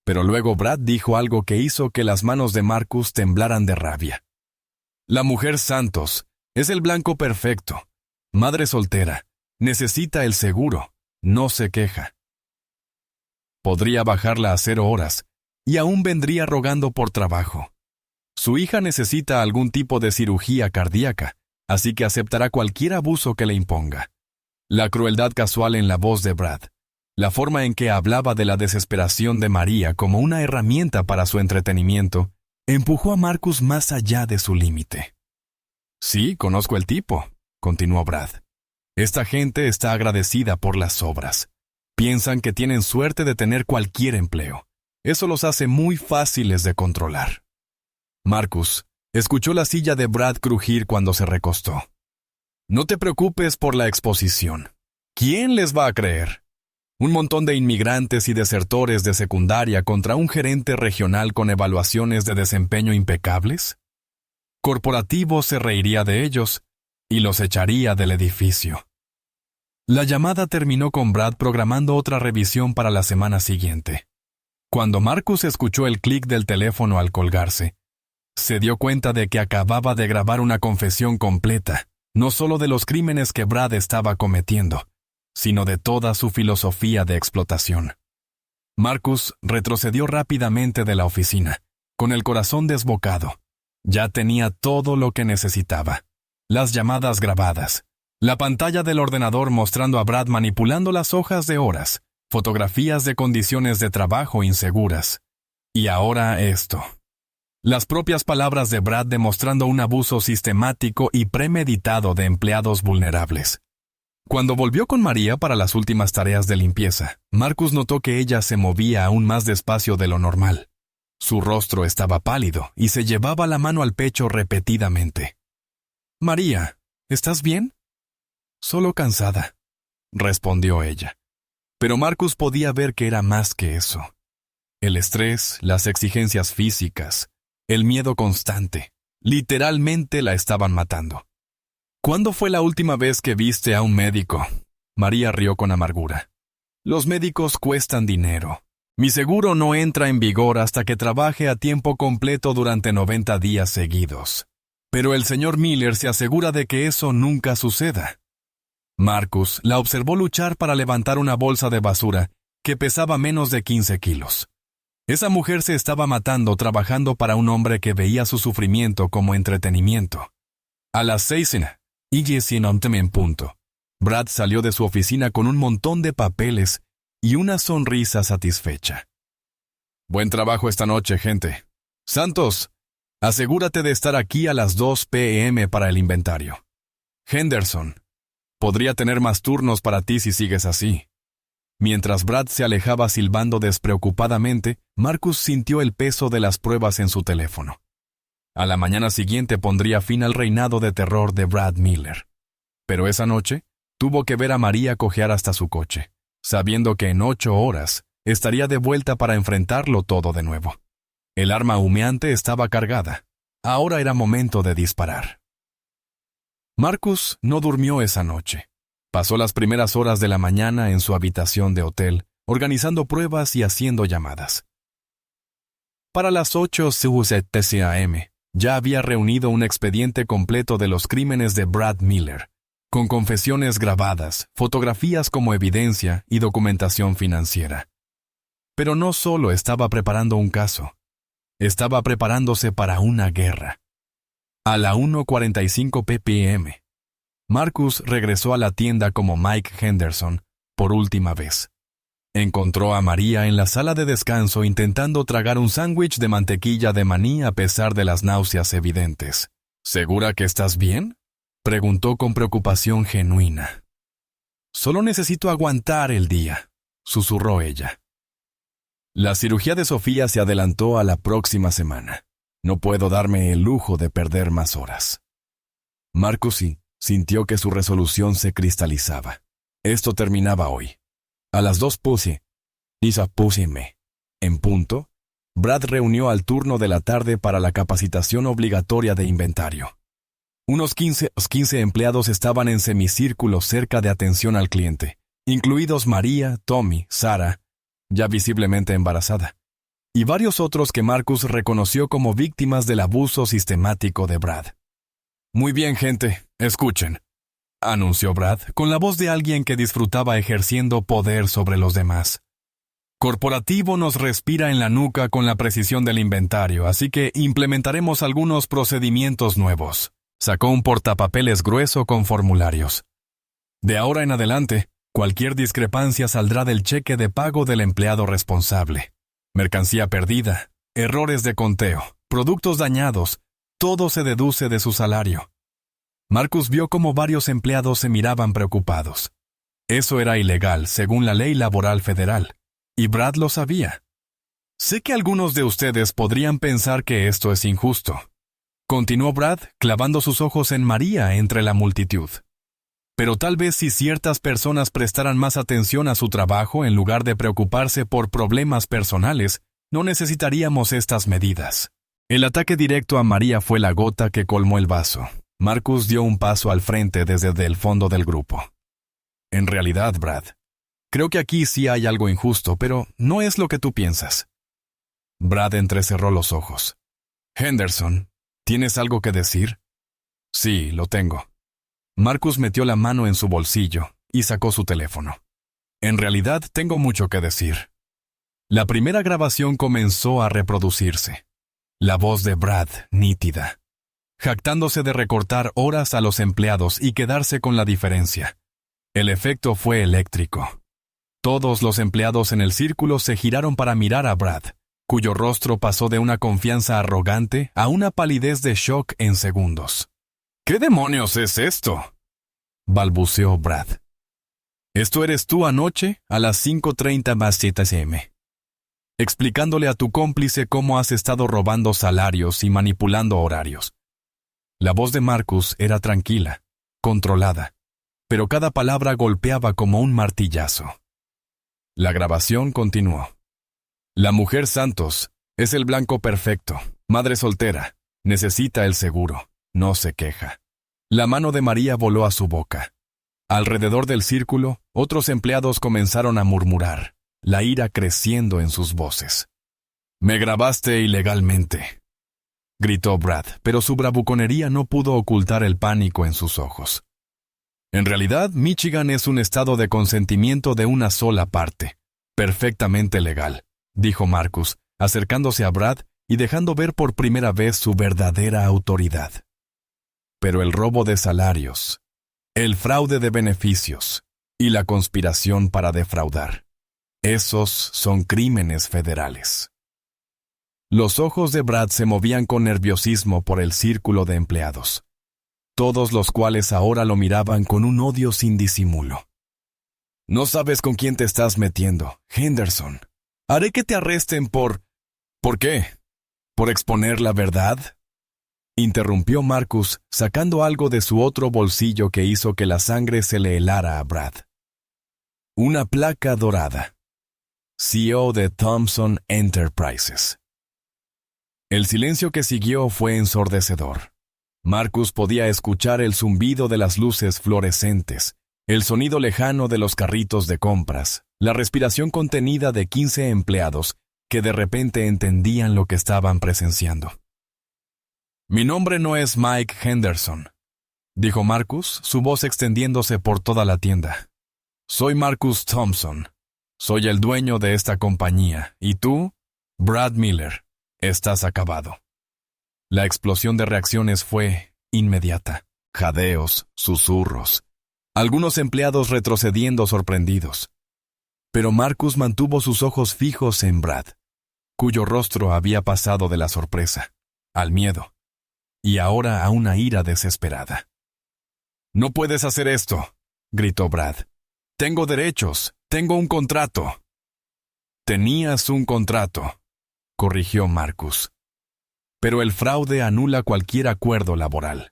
Pero luego Brad dijo algo que hizo que las manos de Marcus temblaran de rabia. La mujer Santos es el blanco perfecto. Madre soltera. Necesita el seguro. No se queja. Podría bajarla a 0 horas y aún vendría rogando por trabajo. Su hija necesita algún tipo de cirugía cardíaca, así que aceptará cualquier abuso que le imponga. La crueldad casual en la voz de Brad, la forma en que hablaba de la desesperación de María como una herramienta para su entretenimiento, empujó a Marcus más allá de su límite. «Sí, conozco el tipo», continuó Brad. «Esta gente está agradecida por las obras. Piensan que tienen suerte de tener cualquier empleo. Eso los hace muy fáciles de controlar». Marcus escuchó la silla de Brad crujir cuando se recostó. «No te preocupes por la exposición. ¿Quién les va a creer? Un montón de inmigrantes y desertores de secundaria contra un gerente regional con evaluaciones de desempeño impecables. Corporativo se reiría de ellos y los echaría del edificio». La llamada terminó con Brad programando otra revisión para la semana siguiente. Cuando Marcus escuchó el clic del teléfono al colgarse, se dio cuenta de que acababa de grabar una confesión completa, no solo de los crímenes que Brad estaba cometiendo, sino de toda su filosofía de explotación. Marcus retrocedió rápidamente de la oficina, con el corazón desbocado. Ya tenía todo lo que necesitaba. Las llamadas grabadas, la pantalla del ordenador mostrando a Brad manipulando las hojas de horas, fotografías de condiciones de trabajo inseguras. Y ahora esto. Las propias palabras de Brad demostrando un abuso sistemático y premeditado de empleados vulnerables. Cuando volvió con María para las últimas tareas de limpieza, Marcus notó que ella se movía aún más despacio de lo normal. Su rostro estaba pálido y se llevaba la mano al pecho repetidamente. «María, ¿estás bien?» «Solo cansada», respondió ella. Pero Marcus podía ver que era más que eso. El estrés, las exigencias físicas, el miedo constante, literalmente la estaban matando. «¿Cuándo fue la última vez que viste a un médico?» María rió con amargura. «Los médicos cuestan dinero. Mi seguro no entra en vigor hasta que trabaje a tiempo completo durante 90 días seguidos. Pero el señor Miller se asegura de que eso nunca suceda». Marcus la observó luchar para levantar una bolsa de basura que pesaba menos de 15 kilos. Esa mujer se estaba matando trabajando para un hombre que veía su sufrimiento como entretenimiento. A las 6 y 10 en punto, Brad salió de su oficina con un montón de papeles y una sonrisa satisfecha. Buen trabajo esta noche, gente. Santos, asegúrate de estar aquí a las 2 p.m. para el inventario. Henderson, podría tener más turnos para ti si sigues así. Mientras Brad se alejaba silbando despreocupadamente, Marcus sintió el peso de las pruebas en su teléfono. A la mañana siguiente pondría fin al reinado de terror de Brad Miller. Pero esa noche, tuvo que ver a María cojear hasta su coche, sabiendo que en 8 horas estaría de vuelta para enfrentarlo todo de nuevo. El arma humeante estaba cargada. Ahora era momento de disparar. Marcus no durmió esa noche. Pasó las primeras horas de la mañana en su habitación de hotel, organizando pruebas y haciendo llamadas. Para las 8:07 a.m., ya había reunido un expediente completo de los crímenes de Brad Miller, con confesiones grabadas, fotografías como evidencia y documentación financiera. Pero no solo estaba preparando un caso, estaba preparándose para una guerra. A la 1:45 p.m., Marcus regresó a la tienda como Mike Henderson por última vez. Encontró a María en la sala de descanso intentando tragar un sándwich de mantequilla de maní a pesar de las náuseas evidentes. ¿Segura que estás bien?, preguntó con preocupación genuina. Solo necesito aguantar el día, susurró ella. La cirugía de Sofía se adelantó a la próxima semana. No puedo darme el lujo de perder más horas. Marcus sintió que su resolución se cristalizaba. Esto terminaba hoy. A las 2 p.m. En punto, Brad reunió al turno de la tarde para la capacitación obligatoria de inventario. Unos 15 empleados estaban en semicírculo cerca de atención al cliente, incluidos María, Tommy, Sara, ya visiblemente embarazada, y varios otros que Marcus reconoció como víctimas del abuso sistemático de Brad. Muy bien, gente, escuchen, anunció Brad con la voz de alguien que disfrutaba ejerciendo poder sobre los demás. Corporativo nos respira en la nuca con la precisión del inventario, así que implementaremos algunos procedimientos nuevos. Sacó un portapapeles grueso con formularios. De ahora en adelante, cualquier discrepancia saldrá del cheque de pago del empleado responsable. Mercancía perdida, errores de conteo, productos dañados, todo se deduce de su salario. Marcus vio cómo varios empleados se miraban preocupados. Eso era ilegal según la ley laboral federal, y Brad lo sabía. Sé que algunos de ustedes podrían pensar que esto es injusto, continuó Brad, clavando sus ojos en María entre la multitud. Pero tal vez si ciertas personas prestaran más atención a su trabajo en lugar de preocuparse por problemas personales, no necesitaríamos estas medidas. El ataque directo a María fue la gota que colmó el vaso. Marcus dio un paso al frente desde el fondo del grupo. En realidad, Brad, creo que aquí sí hay algo injusto, pero no es lo que tú piensas. Brad entrecerró los ojos. Henderson, ¿tienes algo que decir? Sí, lo tengo. Marcus metió la mano en su bolsillo y sacó su teléfono. En realidad tengo mucho que decir. La primera grabación comenzó a reproducirse. La voz de Brad, nítida, jactándose de recortar horas a los empleados y quedarse con la diferencia. El efecto fue eléctrico. Todos los empleados en el círculo se giraron para mirar a Brad, cuyo rostro pasó de una confianza arrogante a una palidez de shock en segundos. ¿Qué demonios es esto?, balbuceó Brad. Esto eres tú anoche a las 5:30 p.m. explicándole a tu cómplice cómo has estado robando salarios y manipulando horarios. La voz de Marcus era tranquila, controlada, pero cada palabra golpeaba como un martillazo. La grabación continuó. La mujer Santos es el blanco perfecto, madre soltera, necesita el seguro, no se queja. La mano de María voló a su boca. Alrededor del círculo, otros empleados comenzaron a murmurar, la ira creciendo en sus voces. «Me grabaste ilegalmente», gritó Brad, pero su bravuconería no pudo ocultar el pánico en sus ojos. En realidad, Michigan es un estado de consentimiento de una sola parte, perfectamente legal, dijo Marcus, acercándose a Brad y dejando ver por primera vez su verdadera autoridad. Pero el robo de salarios, el fraude de beneficios y la conspiración para defraudar. Esos son crímenes federales. Los ojos de Brad se movían con nerviosismo por el círculo de empleados, todos los cuales ahora lo miraban con un odio sin disimulo. No sabes con quién te estás metiendo, Henderson. Haré que te arresten por... ¿Por qué? ¿Por exponer la verdad? Interrumpió Marcus, sacando algo de su otro bolsillo que hizo que la sangre se le helara a Brad. Una placa dorada. CEO de Thompson Enterprises. El silencio que siguió fue ensordecedor. Marcus podía escuchar el zumbido de las luces fluorescentes, el sonido lejano de los carritos de compras, la respiración contenida de 15 empleados que de repente entendían lo que estaban presenciando. «Mi nombre no es Mike Henderson», dijo Marcus, su voz extendiéndose por toda la tienda. «Soy Marcus Thompson. Soy el dueño de esta compañía. ¿Y tú? Brad Miller. Estás acabado». La explosión de reacciones fue inmediata. Jadeos, susurros. Algunos empleados retrocediendo sorprendidos. Pero Marcus mantuvo sus ojos fijos en Brad, cuyo rostro había pasado de la sorpresa al miedo, y ahora a una ira desesperada. «No puedes hacer esto», gritó Brad. «Tengo derechos, tengo un contrato». «Tenías un contrato», corrigió Marcus. «Pero el fraude anula cualquier acuerdo laboral».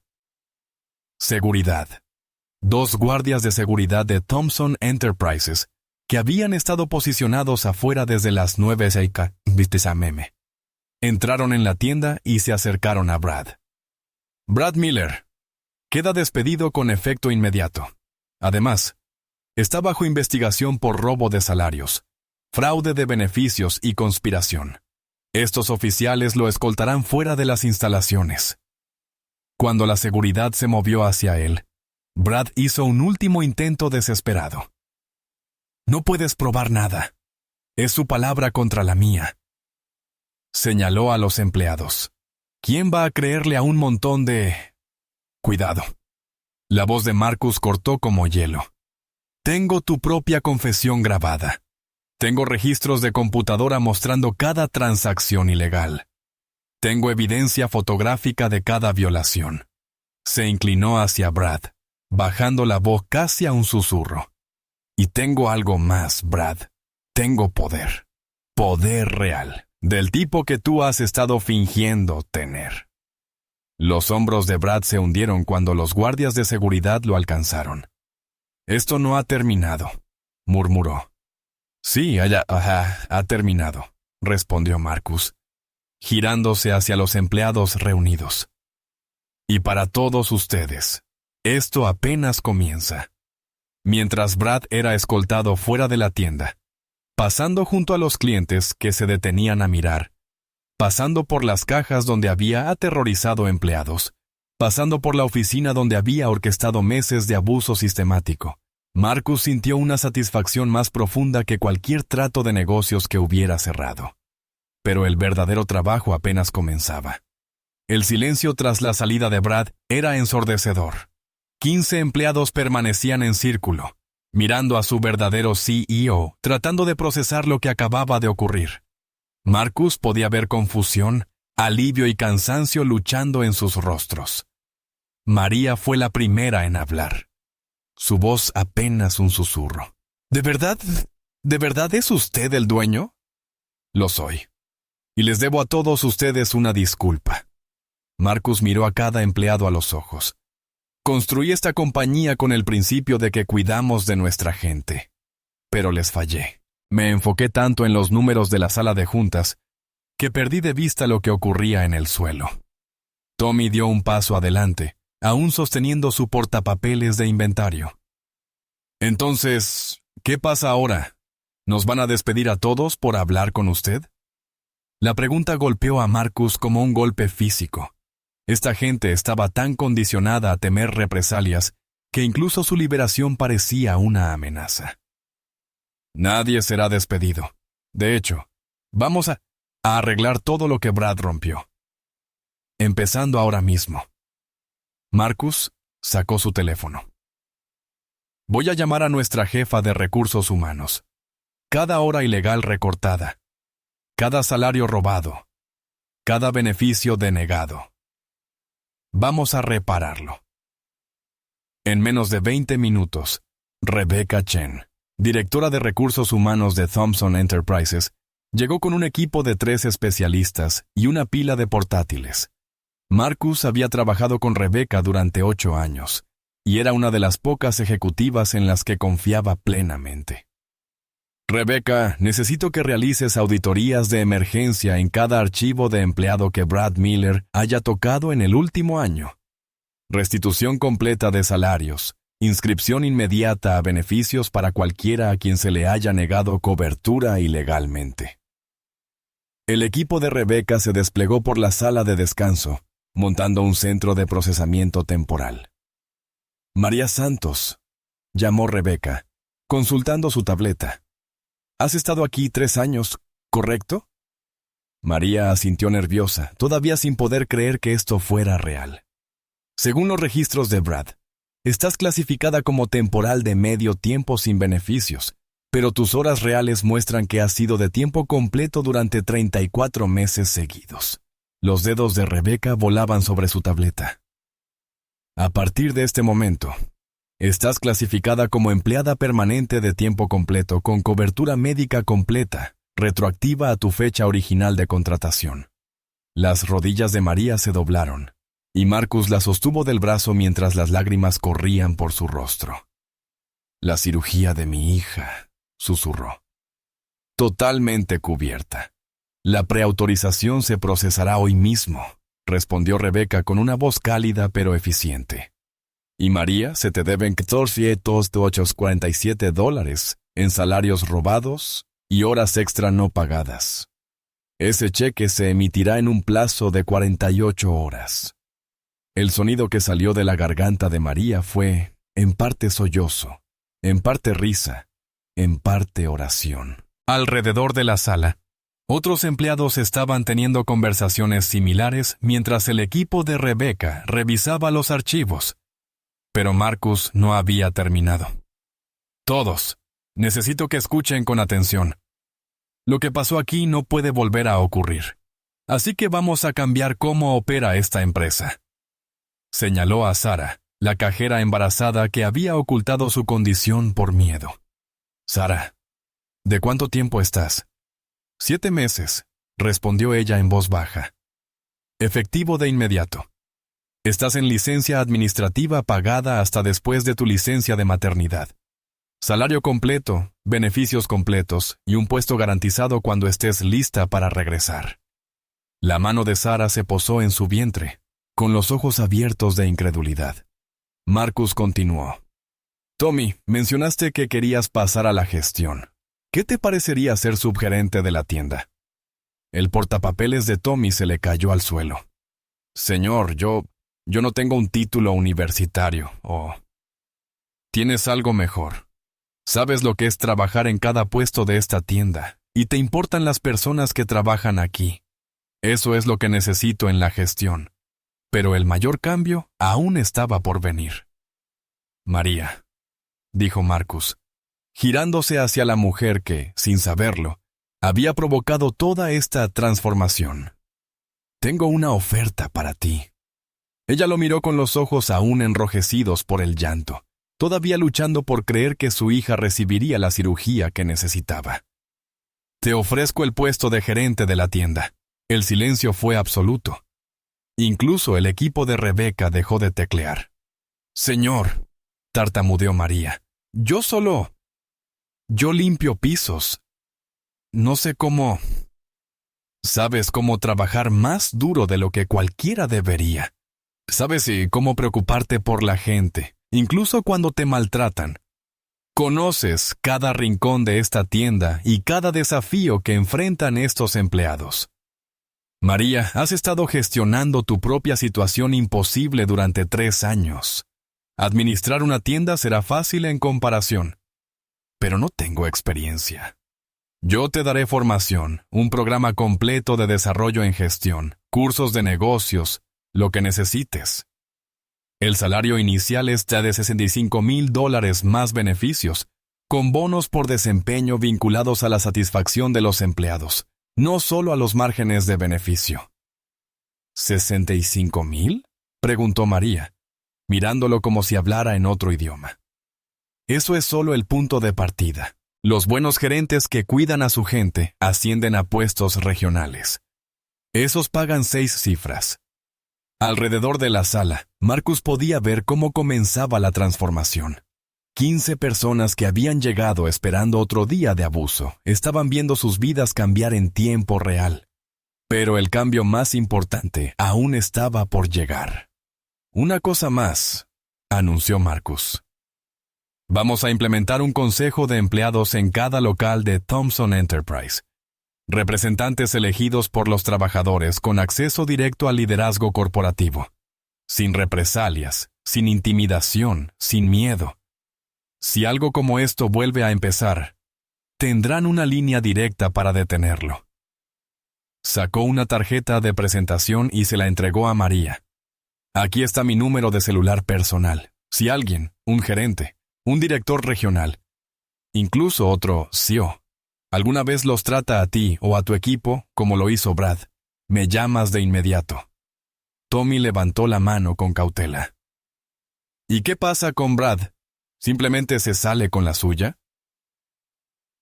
Seguridad. 2 guardias de seguridad de Thompson Enterprises, que habían estado posicionados afuera desde las 9 a.m. Entraron en la tienda y se acercaron a Brad. «Brad Miller queda despedido con efecto inmediato. Además, está bajo investigación por robo de salarios, fraude de beneficios y conspiración. Estos oficiales lo escoltarán fuera de las instalaciones». Cuando la seguridad se movió hacia él, Brad hizo un último intento desesperado. «No puedes probar nada. Es su palabra contra la mía». Señaló a los empleados. «¿Quién va a creerle a un montón de...?» «Cuidado». La voz de Marcus cortó como hielo. «Tengo tu propia confesión grabada. Tengo registros de computadora mostrando cada transacción ilegal. Tengo evidencia fotográfica de cada violación». Se inclinó hacia Brad, bajando la voz casi a un susurro. «Y tengo algo más, Brad. Tengo poder. Poder real, del tipo que tú has estado fingiendo tener». Los hombros de Brad se hundieron cuando los guardias de seguridad lo alcanzaron. «Esto no ha terminado», murmuró. «Sí, ha terminado», respondió Marcus, girándose hacia los empleados reunidos. «Y para todos ustedes, esto apenas comienza». Mientras Brad era escoltado fuera de la tienda, pasando junto a los clientes que se detenían a mirar, pasando por las cajas donde había aterrorizado empleados, pasando por la oficina donde había orquestado meses de abuso sistemático, Marcus sintió una satisfacción más profunda que cualquier trato de negocios que hubiera cerrado. Pero el verdadero trabajo apenas comenzaba. El silencio tras la salida de Brad era ensordecedor. 15 empleados permanecían en círculo, mirando a su verdadero CEO, tratando de procesar lo que acababa de ocurrir. Marcus podía ver confusión, alivio y cansancio luchando en sus rostros. María fue la primera en hablar. Su voz apenas un susurro. ¿De verdad es usted el dueño?» «Lo soy. Y les debo a todos ustedes una disculpa». Marcus miró a cada empleado a los ojos. «Construí esta compañía con el principio de que cuidamos de nuestra gente. Pero les fallé. Me enfoqué tanto en los números de la sala de juntas que perdí de vista lo que ocurría en el suelo». Tommy dio un paso adelante, aún sosteniendo su portapapeles de inventario. «Entonces, ¿qué pasa ahora? ¿Nos van a despedir a todos por hablar con usted?» La pregunta golpeó a Marcus como un golpe físico. Esta gente estaba tan condicionada a temer represalias que incluso su liberación parecía una amenaza. «Nadie será despedido. De hecho, vamos a arreglar todo lo que Brad rompió. Empezando ahora mismo». Marcus sacó su teléfono. «Voy a llamar a nuestra jefa de recursos humanos. cada hora ilegal recortada, cada salario robado, cada beneficio denegado. Vamos a repararlo. En menos de 20 minutos, Rebecca Chen, directora de recursos humanos de Thomson Enterprises, llegó con un equipo de 3 especialistas y una pila de portátiles. Marcus había trabajado con Rebecca durante 8 años, y era una de las pocas ejecutivas en las que confiaba plenamente. Rebecca, necesito que realices auditorías de emergencia en cada archivo de empleado que Brad Miller haya tocado en el último año. Restitución completa de salarios, inscripción inmediata a beneficios para cualquiera a quien se le haya negado cobertura ilegalmente. El equipo de Rebecca se desplegó por la sala de descanso, montando un centro de procesamiento temporal. María Santos, llamó Rebecca, consultando su tableta. ¿Has estado aquí 3 años, correcto? María asintió nerviosa, todavía sin poder creer que esto fuera real. Según los registros de Brad, estás clasificada como temporal de medio tiempo sin beneficios, pero tus horas reales muestran que has sido de tiempo completo durante 34 meses seguidos. Los dedos de Rebecca volaban sobre su tableta. A partir de este momento, estás clasificada como empleada permanente de tiempo completo con cobertura médica completa, retroactiva a tu fecha original de contratación. Las rodillas de María se doblaron, y Marcus la sostuvo del brazo mientras las lágrimas corrían por su rostro. La cirugía de mi hija, susurró. Totalmente cubierta. La preautorización se procesará hoy mismo, respondió Rebecca con una voz cálida pero eficiente. Y María, se te deben $447 en salarios robados y horas extra no pagadas. Ese cheque se emitirá en un plazo de 48 horas. El sonido que salió de la garganta de María fue, en parte sollozo, en parte risa, en parte oración. Alrededor de la sala, otros empleados estaban teniendo conversaciones similares mientras el equipo de Rebecca revisaba los archivos. Pero Marcus no había terminado. Todos, necesito que escuchen con atención. Lo que pasó aquí no puede volver a ocurrir. Así que vamos a cambiar cómo opera esta empresa. Señaló a Sara, la cajera embarazada que había ocultado su condición por miedo. Sara, ¿de cuánto tiempo estás? 7 meses, respondió ella en voz baja. Efectivo de inmediato. Estás en licencia administrativa pagada hasta después de tu licencia de maternidad. Salario completo, beneficios completos y un puesto garantizado cuando estés lista para regresar. La mano de Sara se posó en su vientre, con los ojos abiertos de incredulidad. Marcus continuó. Tommy, mencionaste que querías pasar a la gestión. ¿Qué te parecería ser subgerente de la tienda? El portapapeles de Tommy se le cayó al suelo. Señor, yo no tengo un título universitario, Tienes algo mejor. Sabes lo que es trabajar en cada puesto de esta tienda, y te importan las personas que trabajan aquí. Eso es lo que necesito en la gestión. Pero el mayor cambio aún estaba por venir. María, dijo Marcus, girándose hacia la mujer que, sin saberlo, había provocado toda esta transformación. Tengo una oferta para ti. Ella lo miró con los ojos aún enrojecidos por el llanto, todavía luchando por creer que su hija recibiría la cirugía que necesitaba. Te ofrezco el puesto de gerente de la tienda. El silencio fue absoluto. Incluso el equipo de Rebecca dejó de teclear. Señor, tartamudeó María, yo limpio pisos. No sé cómo... Sabes cómo trabajar más duro de lo que cualquiera debería. Sabes cómo preocuparte por la gente, incluso cuando te maltratan. Conoces cada rincón de esta tienda y cada desafío que enfrentan estos empleados. María, has estado gestionando tu propia situación imposible durante 3 años. Administrar una tienda será fácil en comparación. Pero no tengo experiencia. Yo te daré formación, un programa completo de desarrollo en gestión, cursos de negocios, lo que necesites. El salario inicial está de $65,000 más beneficios, con bonos por desempeño vinculados a la satisfacción de los empleados, no solo a los márgenes de beneficio. ¿65,000? Preguntó María, mirándolo como si hablara en otro idioma. Eso es solo el punto de partida. Los buenos gerentes que cuidan a su gente ascienden a puestos regionales. Esos pagan 6 cifras. Alrededor de la sala, Marcus podía ver cómo comenzaba la transformación. 15 personas que habían llegado esperando otro día de abuso estaban viendo sus vidas cambiar en tiempo real. Pero el cambio más importante aún estaba por llegar. Una cosa más, anunció Marcus. Vamos a implementar un consejo de empleados en cada local de Thomson Enterprise. Representantes elegidos por los trabajadores con acceso directo al liderazgo corporativo. Sin represalias, sin intimidación, sin miedo. Si algo como esto vuelve a empezar, tendrán una línea directa para detenerlo. Sacó una tarjeta de presentación y se la entregó a María. Aquí está mi número de celular personal. Si alguien, un gerente, un director regional, incluso otro CEO, alguna vez los trata a ti o a tu equipo como lo hizo Brad, me llamas de inmediato. Tommy levantó la mano con cautela. ¿Y qué pasa con Brad? ¿Simplemente se sale con la suya?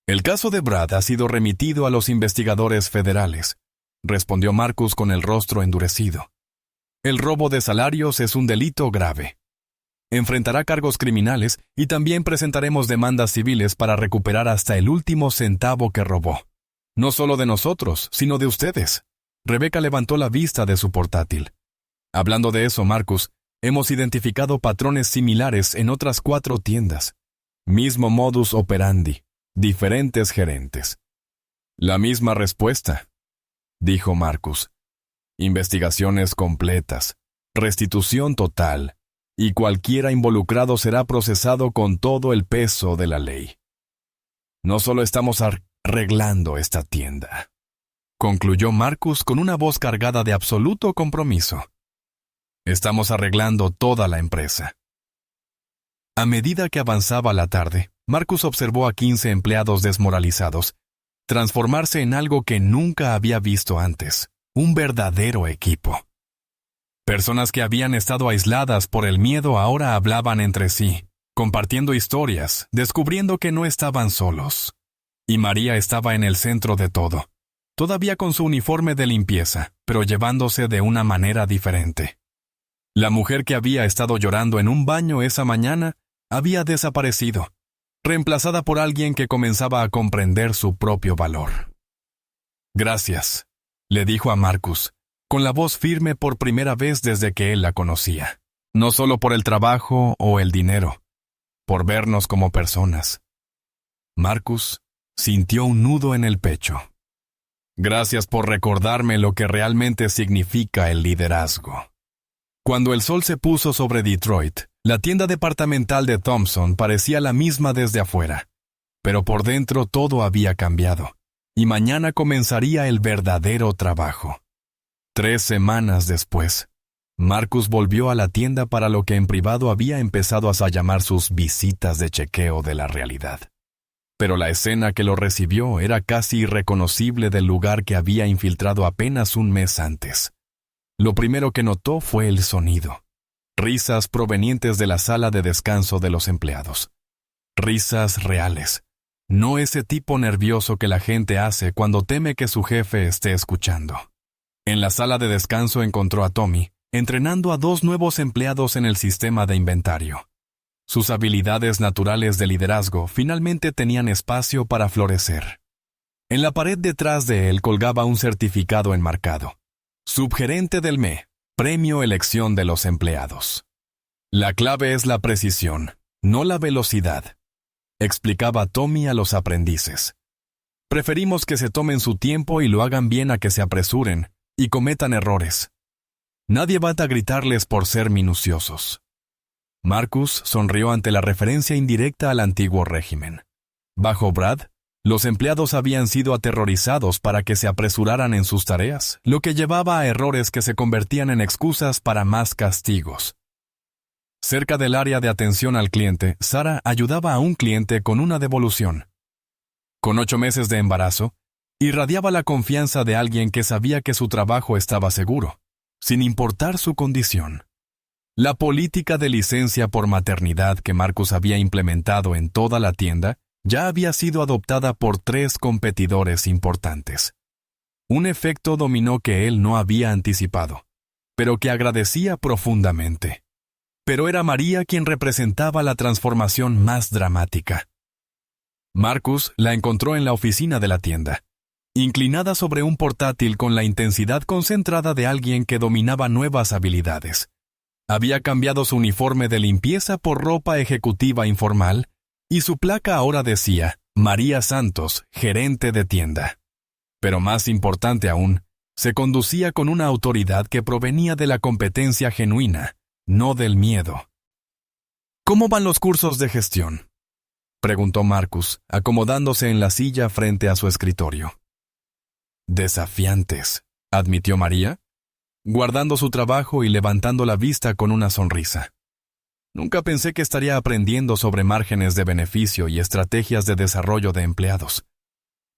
El caso de Brad ha sido remitido a los investigadores federales, respondió Marcus con el rostro endurecido. El robo de salarios es un delito grave. Enfrentará cargos criminales y también presentaremos demandas civiles para recuperar hasta el último centavo que robó. No solo de nosotros, sino de ustedes. Rebeca levantó la vista de su portátil. Hablando de eso, Marcus, hemos identificado patrones similares en otras 4 tiendas. Mismo modus operandi, diferentes gerentes. La misma respuesta, dijo Marcus. Investigaciones completas, restitución total, y cualquiera involucrado será procesado con todo el peso de la ley. No solo estamos arreglando esta tienda, concluyó Marcus con una voz cargada de absoluto compromiso. Estamos arreglando toda la empresa. A medida que avanzaba la tarde, Marcus observó a 15 empleados desmoralizados transformarse en algo que nunca había visto antes, un verdadero equipo. Personas que habían estado aisladas por el miedo ahora hablaban entre sí, compartiendo historias, descubriendo que no estaban solos. Y María estaba en el centro de todo, todavía con su uniforme de limpieza, pero llevándose de una manera diferente. La mujer que había estado llorando en un baño esa mañana había desaparecido, reemplazada por alguien que comenzaba a comprender su propio valor. Gracias, le dijo a Marcus, con la voz firme por primera vez desde que él la conocía. No solo por el trabajo o el dinero, por vernos como personas. Marcus sintió un nudo en el pecho. Gracias por recordarme lo que realmente significa el liderazgo. Cuando el sol se puso sobre Detroit, la tienda departamental de Thomson parecía la misma desde afuera, pero por dentro todo había cambiado, y mañana comenzaría el verdadero trabajo. 3 semanas después, Marcus volvió a la tienda para lo que en privado había empezado a llamar sus visitas de chequeo de la realidad. Pero la escena que lo recibió era casi irreconocible del lugar que había infiltrado apenas un mes antes. Lo primero que notó fue el sonido. Risas provenientes de la sala de descanso de los empleados. Risas reales. No ese tipo nervioso que la gente hace cuando teme que su jefe esté escuchando. En la sala de descanso encontró a Tommy, entrenando a 2 nuevos empleados en el sistema de inventario. Sus habilidades naturales de liderazgo finalmente tenían espacio para florecer. En la pared detrás de él colgaba un certificado enmarcado. Subgerente del ME, Premio Elección de los Empleados. La clave es la precisión, no la velocidad, explicaba Tommy a los aprendices. Preferimos que se tomen su tiempo y lo hagan bien a que se apresuren y cometan errores. Nadie va a gritarles por ser minuciosos. Marcus sonrió ante la referencia indirecta al antiguo régimen. Bajo Brad, los empleados habían sido aterrorizados para que se apresuraran en sus tareas, lo que llevaba a errores que se convertían en excusas para más castigos. Cerca del área de atención al cliente, Sara ayudaba a un cliente con una devolución. Con 8 meses de embarazo, irradiaba la confianza de alguien que sabía que su trabajo estaba seguro, sin importar su condición. La política de licencia por maternidad que Marcus había implementado en toda la tienda ya había sido adoptada por 3 competidores importantes. Un efecto dominó que él no había anticipado, pero que agradecía profundamente. Pero era María quien representaba la transformación más dramática. Marcus la encontró en la oficina de la tienda, inclinada sobre un portátil con la intensidad concentrada de alguien que dominaba nuevas habilidades. Había cambiado su uniforme de limpieza por ropa ejecutiva informal, y su placa ahora decía, María Santos, gerente de tienda. Pero más importante aún, se conducía con una autoridad que provenía de la competencia genuina, no del miedo. ¿Cómo van los cursos de gestión?, preguntó Marcus, acomodándose en la silla frente a su escritorio. Desafiantes, admitió María, guardando su trabajo y levantando la vista con una sonrisa. Nunca pensé que estaría aprendiendo sobre márgenes de beneficio y estrategias de desarrollo de empleados.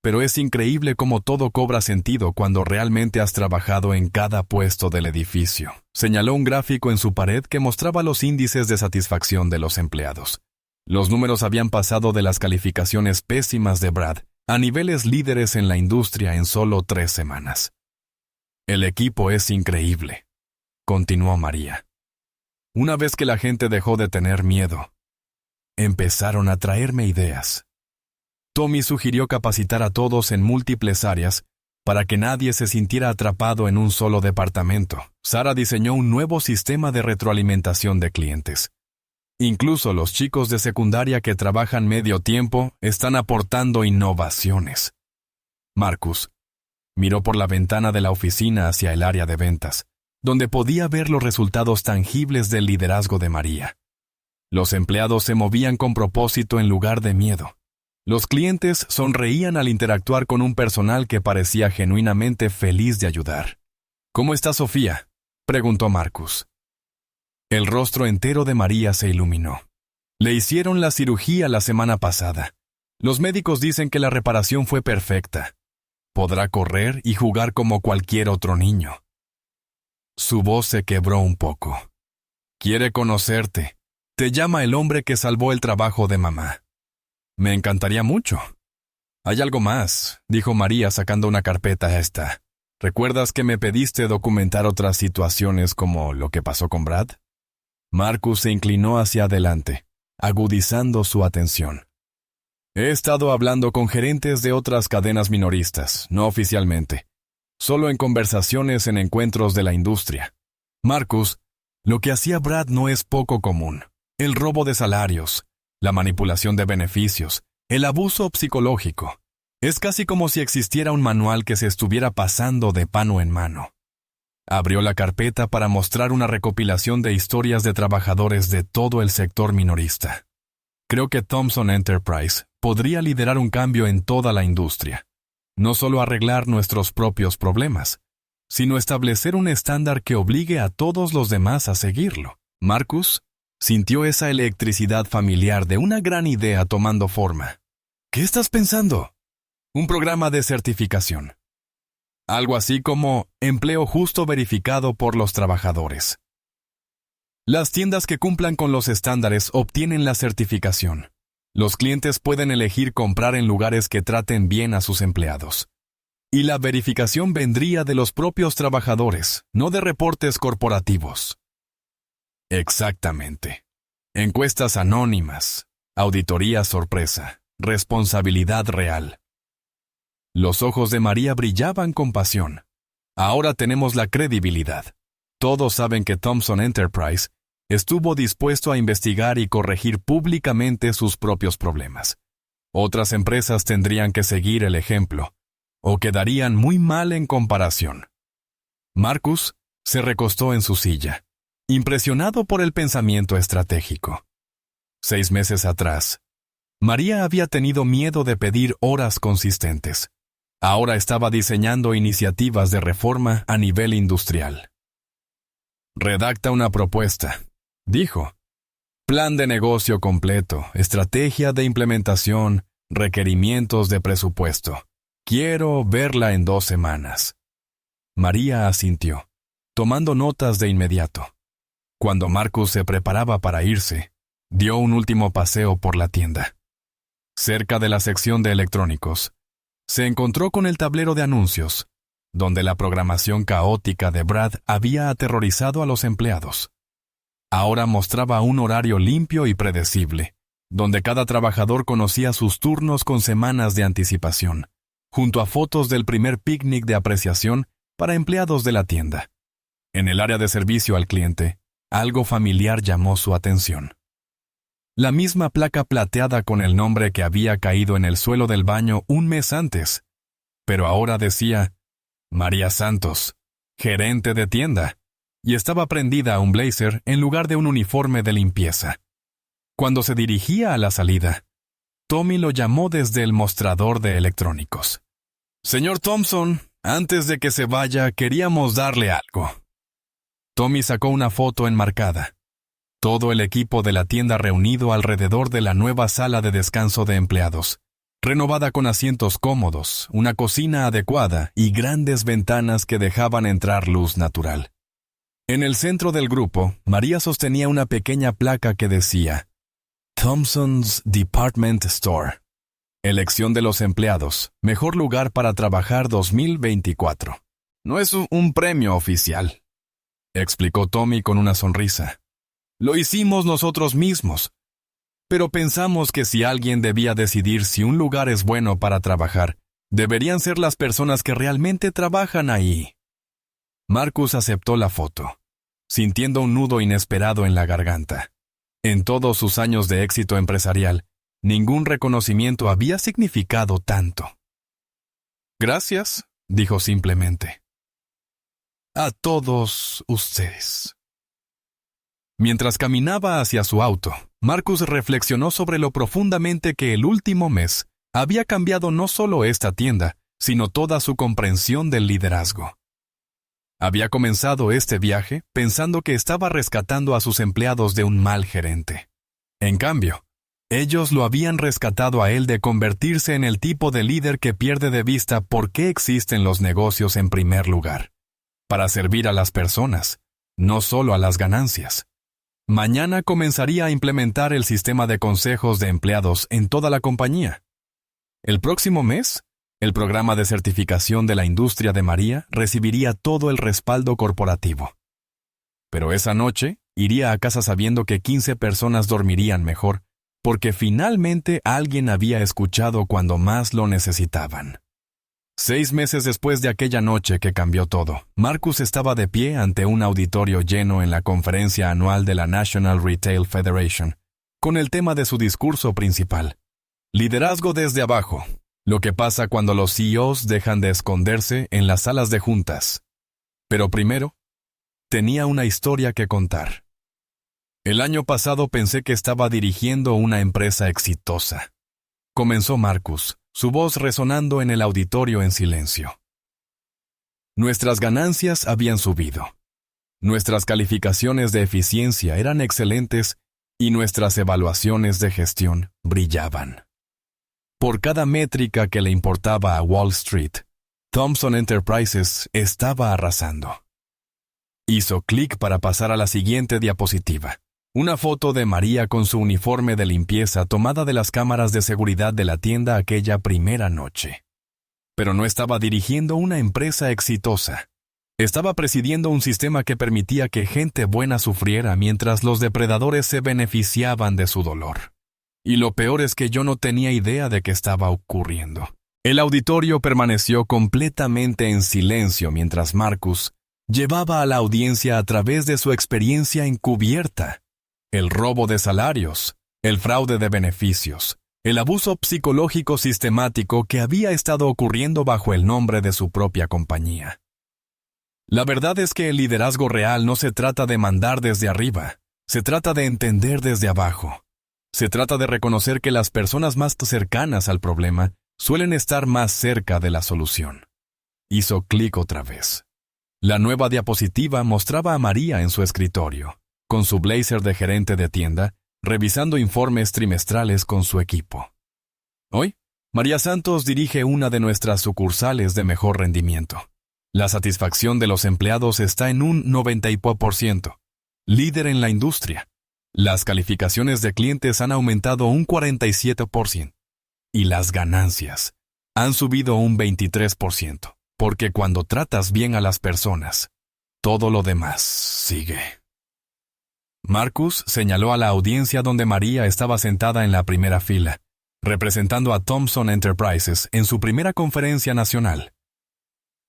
Pero es increíble cómo todo cobra sentido cuando realmente has trabajado en cada puesto del edificio. Señaló un gráfico en su pared que mostraba los índices de satisfacción de los empleados. Los números habían pasado de las calificaciones pésimas de Brad a niveles líderes en la industria en solo 3 semanas. El equipo es increíble, continuó María. Una vez que la gente dejó de tener miedo, empezaron a traerme ideas. Tommy sugirió capacitar a todos en múltiples áreas para que nadie se sintiera atrapado en un solo departamento. Sara diseñó un nuevo sistema de retroalimentación de clientes. Incluso los chicos de secundaria que trabajan medio tiempo están aportando innovaciones. Marcus miró por la ventana de la oficina hacia el área de ventas, donde podía ver los resultados tangibles del liderazgo de María. Los empleados se movían con propósito en lugar de miedo. Los clientes sonreían al interactuar con un personal que parecía genuinamente feliz de ayudar. ¿Cómo está Sofía?, preguntó Marcus. El rostro entero de María se iluminó. Le hicieron la cirugía la semana pasada. Los médicos dicen que la reparación fue perfecta. Podrá correr y jugar como cualquier otro niño. Su voz se quebró un poco. Quiere conocerte. Te llama el hombre que salvó el trabajo de mamá. Me encantaría mucho. Hay algo más, dijo María sacando una carpeta a esta. ¿Recuerdas que me pediste documentar otras situaciones como lo que pasó con Brad? Marcus se inclinó hacia adelante, agudizando su atención. He estado hablando con gerentes de otras cadenas minoristas, no oficialmente, solo en conversaciones en encuentros de la industria. Marcus, lo que hacía Brad no es poco común. El robo de salarios, la manipulación de beneficios, el abuso psicológico. Es casi como si existiera un manual que se estuviera pasando de mano en mano. Abrió la carpeta para mostrar una recopilación de historias de trabajadores de todo el sector minorista. Creo que Thomson Enterprise podría liderar un cambio en toda la industria. No solo arreglar nuestros propios problemas, sino establecer un estándar que obligue a todos los demás a seguirlo. Marcus sintió esa electricidad familiar de una gran idea tomando forma. ¿Qué estás pensando? Un programa de certificación. Algo así como empleo justo verificado por los trabajadores. Las tiendas que cumplan con los estándares obtienen la certificación. Los clientes pueden elegir comprar en lugares que traten bien a sus empleados. Y la verificación vendría de los propios trabajadores, no de reportes corporativos. Exactamente. Encuestas anónimas, auditoría sorpresa, responsabilidad real. Los ojos de María brillaban con pasión. Ahora tenemos la credibilidad. Todos saben que Thomson Enterprise estuvo dispuesto a investigar y corregir públicamente sus propios problemas. Otras empresas tendrían que seguir el ejemplo, o quedarían muy mal en comparación. Marcus se recostó en su silla, impresionado por el pensamiento estratégico. 6 meses atrás, María había tenido miedo de pedir horas consistentes. Ahora estaba diseñando iniciativas de reforma a nivel industrial. Redacta una propuesta, dijo, Plan de negocio completo, estrategia de implementación, requerimientos de presupuesto. Quiero verla en 2 semanas. María asintió, tomando notas de inmediato. Cuando Marcus se preparaba para irse, dio un último paseo por la tienda. Cerca de la sección de electrónicos, se encontró con el tablero de anuncios, donde la programación caótica de Brad había aterrorizado a los empleados. Ahora mostraba un horario limpio y predecible, donde cada trabajador conocía sus turnos con semanas de anticipación, junto a fotos del primer picnic de apreciación para empleados de la tienda. En el área de servicio al cliente, algo familiar llamó su atención. La misma placa plateada con el nombre que había caído en el suelo del baño un mes antes, pero ahora decía María Santos, gerente de tienda, y estaba prendida a un blazer en lugar de un uniforme de limpieza. Cuando se dirigía a la salida, Tommy lo llamó desde el mostrador de electrónicos. «Señor Thompson, antes de que se vaya, queríamos darle algo». Tommy sacó una foto enmarcada. Todo el equipo de la tienda reunido alrededor de la nueva sala de descanso de empleados, renovada con asientos cómodos, una cocina adecuada y grandes ventanas que dejaban entrar luz natural. En el centro del grupo, María sostenía una pequeña placa que decía Thompson's Department Store. Elección de los empleados, mejor lugar para trabajar 2024. No es un premio oficial, explicó Tommy con una sonrisa. Lo hicimos nosotros mismos, pero pensamos que si alguien debía decidir si un lugar es bueno para trabajar, deberían ser las personas que realmente trabajan ahí. Marcus aceptó la foto, sintiendo un nudo inesperado en la garganta. En todos sus años de éxito empresarial, ningún reconocimiento había significado tanto. «Gracias», dijo simplemente. «A todos ustedes». Mientras caminaba hacia su auto, Marcus reflexionó sobre lo profundamente que el último mes había cambiado no solo esta tienda, sino toda su comprensión del liderazgo. Había comenzado este viaje pensando que estaba rescatando a sus empleados de un mal gerente. En cambio, ellos lo habían rescatado a él de convertirse en el tipo de líder que pierde de vista por qué existen los negocios en primer lugar, para servir a las personas, no solo a las ganancias. Mañana comenzaría a implementar el sistema de consejos de empleados en toda la compañía. El próximo mes, el programa de certificación de la industria de María recibiría todo el respaldo corporativo. Pero esa noche, iría a casa sabiendo que 15 personas dormirían mejor, porque finalmente alguien había escuchado cuando más lo necesitaban. 6 meses después de aquella noche que cambió todo, Marcus estaba de pie ante un auditorio lleno en la conferencia anual de la National Retail Federation, con el tema de su discurso principal: Liderazgo desde abajo. Lo que pasa cuando los CEOs dejan de esconderse en las salas de juntas. Pero primero, tenía una historia que contar. El año pasado pensé que estaba dirigiendo una empresa exitosa. Comenzó Marcus, su voz resonando en el auditorio en silencio. Nuestras ganancias habían subido. Nuestras calificaciones de eficiencia eran excelentes y nuestras evaluaciones de gestión brillaban. Por cada métrica que le importaba a Wall Street, Thomson Enterprises estaba arrasando. Hizo clic para pasar a la siguiente diapositiva. Una foto de María con su uniforme de limpieza tomada de las cámaras de seguridad de la tienda aquella primera noche. Pero no estaba dirigiendo una empresa exitosa. Estaba presidiendo un sistema que permitía que gente buena sufriera mientras los depredadores se beneficiaban de su dolor. Y lo peor es que yo no tenía idea de qué estaba ocurriendo. El auditorio permaneció completamente en silencio mientras Marcus llevaba a la audiencia a través de su experiencia encubierta. El robo de salarios, el fraude de beneficios, el abuso psicológico sistemático que había estado ocurriendo bajo el nombre de su propia compañía. La verdad es que el liderazgo real no se trata de mandar desde arriba, se trata de entender desde abajo. Se trata de reconocer que las personas más cercanas al problema suelen estar más cerca de la solución. Hizo clic otra vez. La nueva diapositiva mostraba a María en su escritorio, con su blazer de gerente de tienda revisando informes trimestrales con su equipo. Hoy, María Santos dirige una de nuestras sucursales de mejor rendimiento. La satisfacción de los empleados está en un 90%, líder en la industria. Las calificaciones de clientes han aumentado un 47%. Y las ganancias han subido un 23%, porque cuando tratas bien a las personas, todo lo demás sigue. Marcus señaló a la audiencia donde María estaba sentada en la primera fila, representando a Thomson Enterprises en su primera conferencia nacional.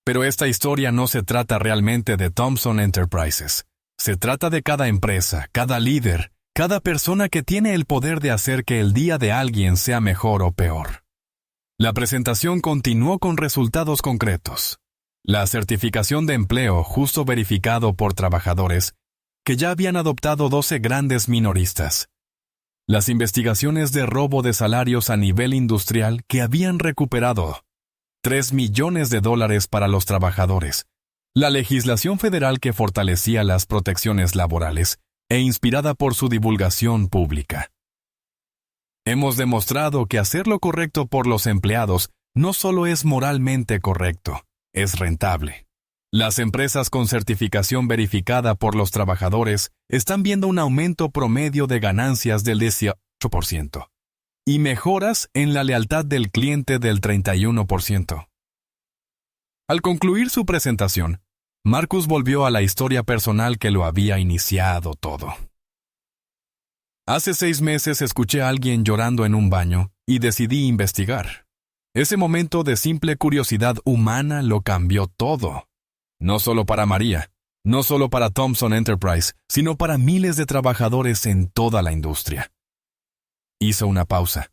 Pero esta historia no se trata realmente de Thomson Enterprises. Se trata de cada empresa, cada líder, cada persona que tiene el poder de hacer que el día de alguien sea mejor o peor. La presentación continuó con resultados concretos. La certificación de empleo justo verificado por trabajadores que ya habían adoptado 12 grandes minoristas. Las investigaciones de robo de salarios a nivel industrial que habían recuperado $3 millones para los trabajadores. La legislación federal que fortalecía las protecciones laborales e inspirada por su divulgación pública. Hemos demostrado que hacer lo correcto por los empleados no solo es moralmente correcto, es rentable. Las empresas con certificación verificada por los trabajadores están viendo un aumento promedio de ganancias del 18% y mejoras en la lealtad del cliente del 31%. Al concluir su presentación, Marcus volvió a la historia personal que lo había iniciado todo. Hace 6 meses escuché a alguien llorando en un baño y decidí investigar. Ese momento de simple curiosidad humana lo cambió todo. No solo para María, no solo para Thomson Enterprise, sino para miles de trabajadores en toda la industria. Hizo una pausa,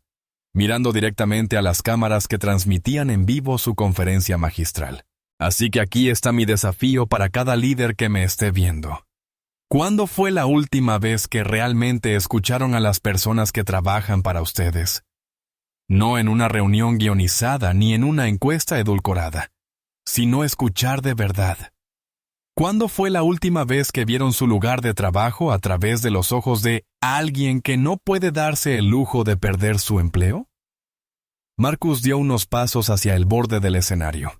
mirando directamente a las cámaras que transmitían en vivo su conferencia magistral. Así que aquí está mi desafío para cada líder que me esté viendo. ¿Cuándo fue la última vez que realmente escucharon a las personas que trabajan para ustedes? No en una reunión guionizada ni en una encuesta edulcorada, sino escuchar de verdad. ¿Cuándo fue la última vez que vieron su lugar de trabajo a través de los ojos de alguien que no puede darse el lujo de perder su empleo? Marcus dio unos pasos hacia el borde del escenario.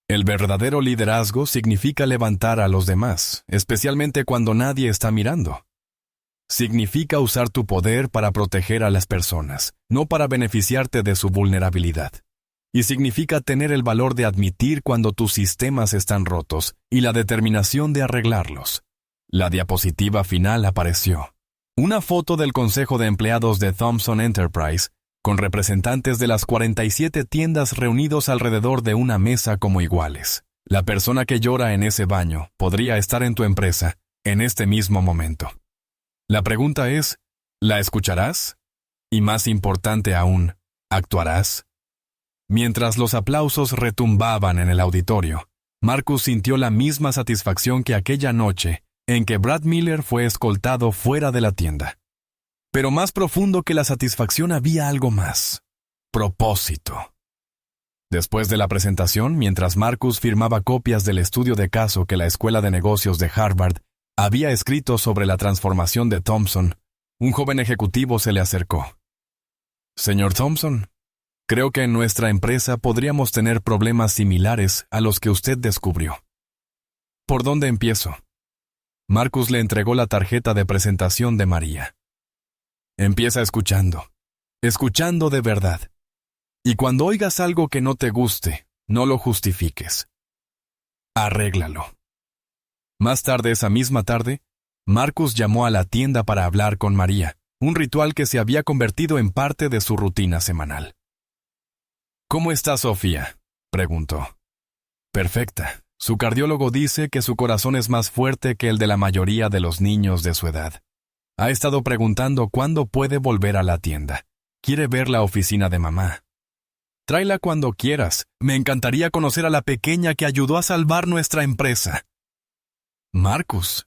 El verdadero liderazgo significa levantar a los demás, especialmente cuando nadie está mirando. Significa usar tu poder para proteger a las personas, no para beneficiarte de su vulnerabilidad. Y significa tener el valor de admitir cuando tus sistemas están rotos y la determinación de arreglarlos. La diapositiva final apareció. Una foto del Consejo de Empleados de Thomson Enterprise, con representantes de las 47 tiendas reunidos alrededor de una mesa como iguales. La persona que llora en ese baño podría estar en tu empresa en este mismo momento. La pregunta es, ¿la escucharás? Y más importante aún, ¿actuarás? Mientras los aplausos retumbaban en el auditorio, Marcus sintió la misma satisfacción que aquella noche en que Brad Miller fue escoltado fuera de la tienda. Pero más profundo que la satisfacción había algo más: propósito. Después de la presentación, mientras Marcus firmaba copias del estudio de caso que la Escuela de Negocios de Harvard había escrito sobre la transformación de Thomson, un joven ejecutivo se le acercó. Señor Thomson, creo que en nuestra empresa podríamos tener problemas similares a los que usted descubrió. ¿Por dónde empiezo? Marcus le entregó la tarjeta de presentación de María. Empieza escuchando de verdad. Y cuando oigas algo que no te guste, no lo justifiques. Arréglalo. Más tarde esa misma tarde, Marcus llamó a la tienda para hablar con María, un ritual que se había convertido en parte de su rutina semanal. ¿Cómo está Sofía?, preguntó. Perfecta. Su cardiólogo dice que su corazón es más fuerte que el de la mayoría de los niños de su edad. Ha estado preguntando cuándo puede volver a la tienda. Quiere ver la oficina de mamá. Tráela cuando quieras. Me encantaría conocer a la pequeña que ayudó a salvar nuestra empresa. Marcus.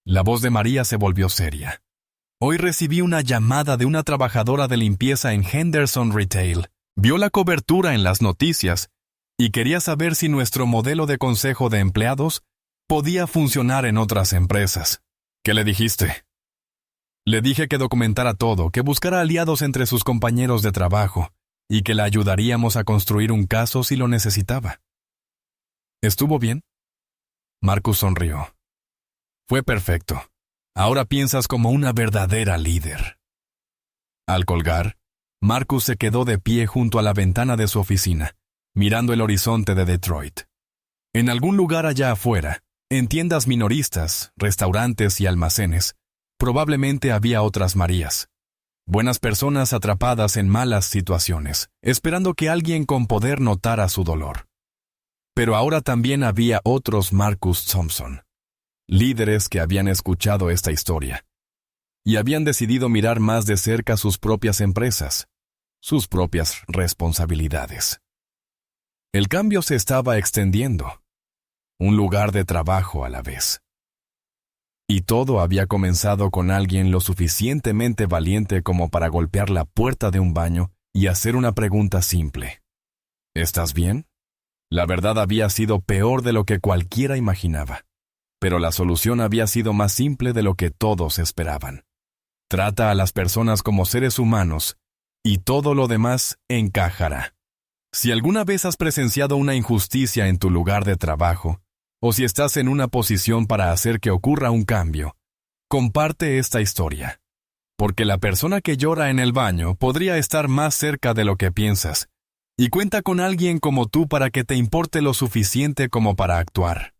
La voz de María se volvió seria. Hoy recibí una llamada de una trabajadora de limpieza en Henderson Retail. Vio la cobertura en las noticias y quería saber si nuestro modelo de consejo de empleados podía funcionar en otras empresas. ¿Qué le dijiste? Le dije que documentara todo, que buscara aliados entre sus compañeros de trabajo y que la ayudaríamos a construir un caso si lo necesitaba. ¿Estuvo bien? Marcus sonrió. Fue perfecto. Ahora piensas como una verdadera líder. Al colgar, Marcus se quedó de pie junto a la ventana de su oficina, mirando el horizonte de Detroit. En algún lugar allá afuera, en tiendas minoristas, restaurantes y almacenes, probablemente había otras Marías. Buenas personas atrapadas en malas situaciones, esperando que alguien con poder notara su dolor. Pero ahora también había otros Marcus Thompson, líderes que habían escuchado esta historia y habían decidido mirar más de cerca sus propias empresas, sus propias responsabilidades. El cambio se estaba extendiendo, un lugar de trabajo a la vez. Y todo había comenzado con alguien lo suficientemente valiente como para golpear la puerta de un baño y hacer una pregunta simple. ¿Estás bien? La verdad había sido peor de lo que cualquiera imaginaba, pero la solución había sido más simple de lo que todos esperaban. Trata a las personas como seres humanos y todo lo demás encajará. Si alguna vez has presenciado una injusticia en tu lugar de trabajo, o si estás en una posición para hacer que ocurra un cambio, comparte esta historia. Porque la persona que llora en el baño podría estar más cerca de lo que piensas, y cuenta con alguien como tú para que te importe lo suficiente como para actuar.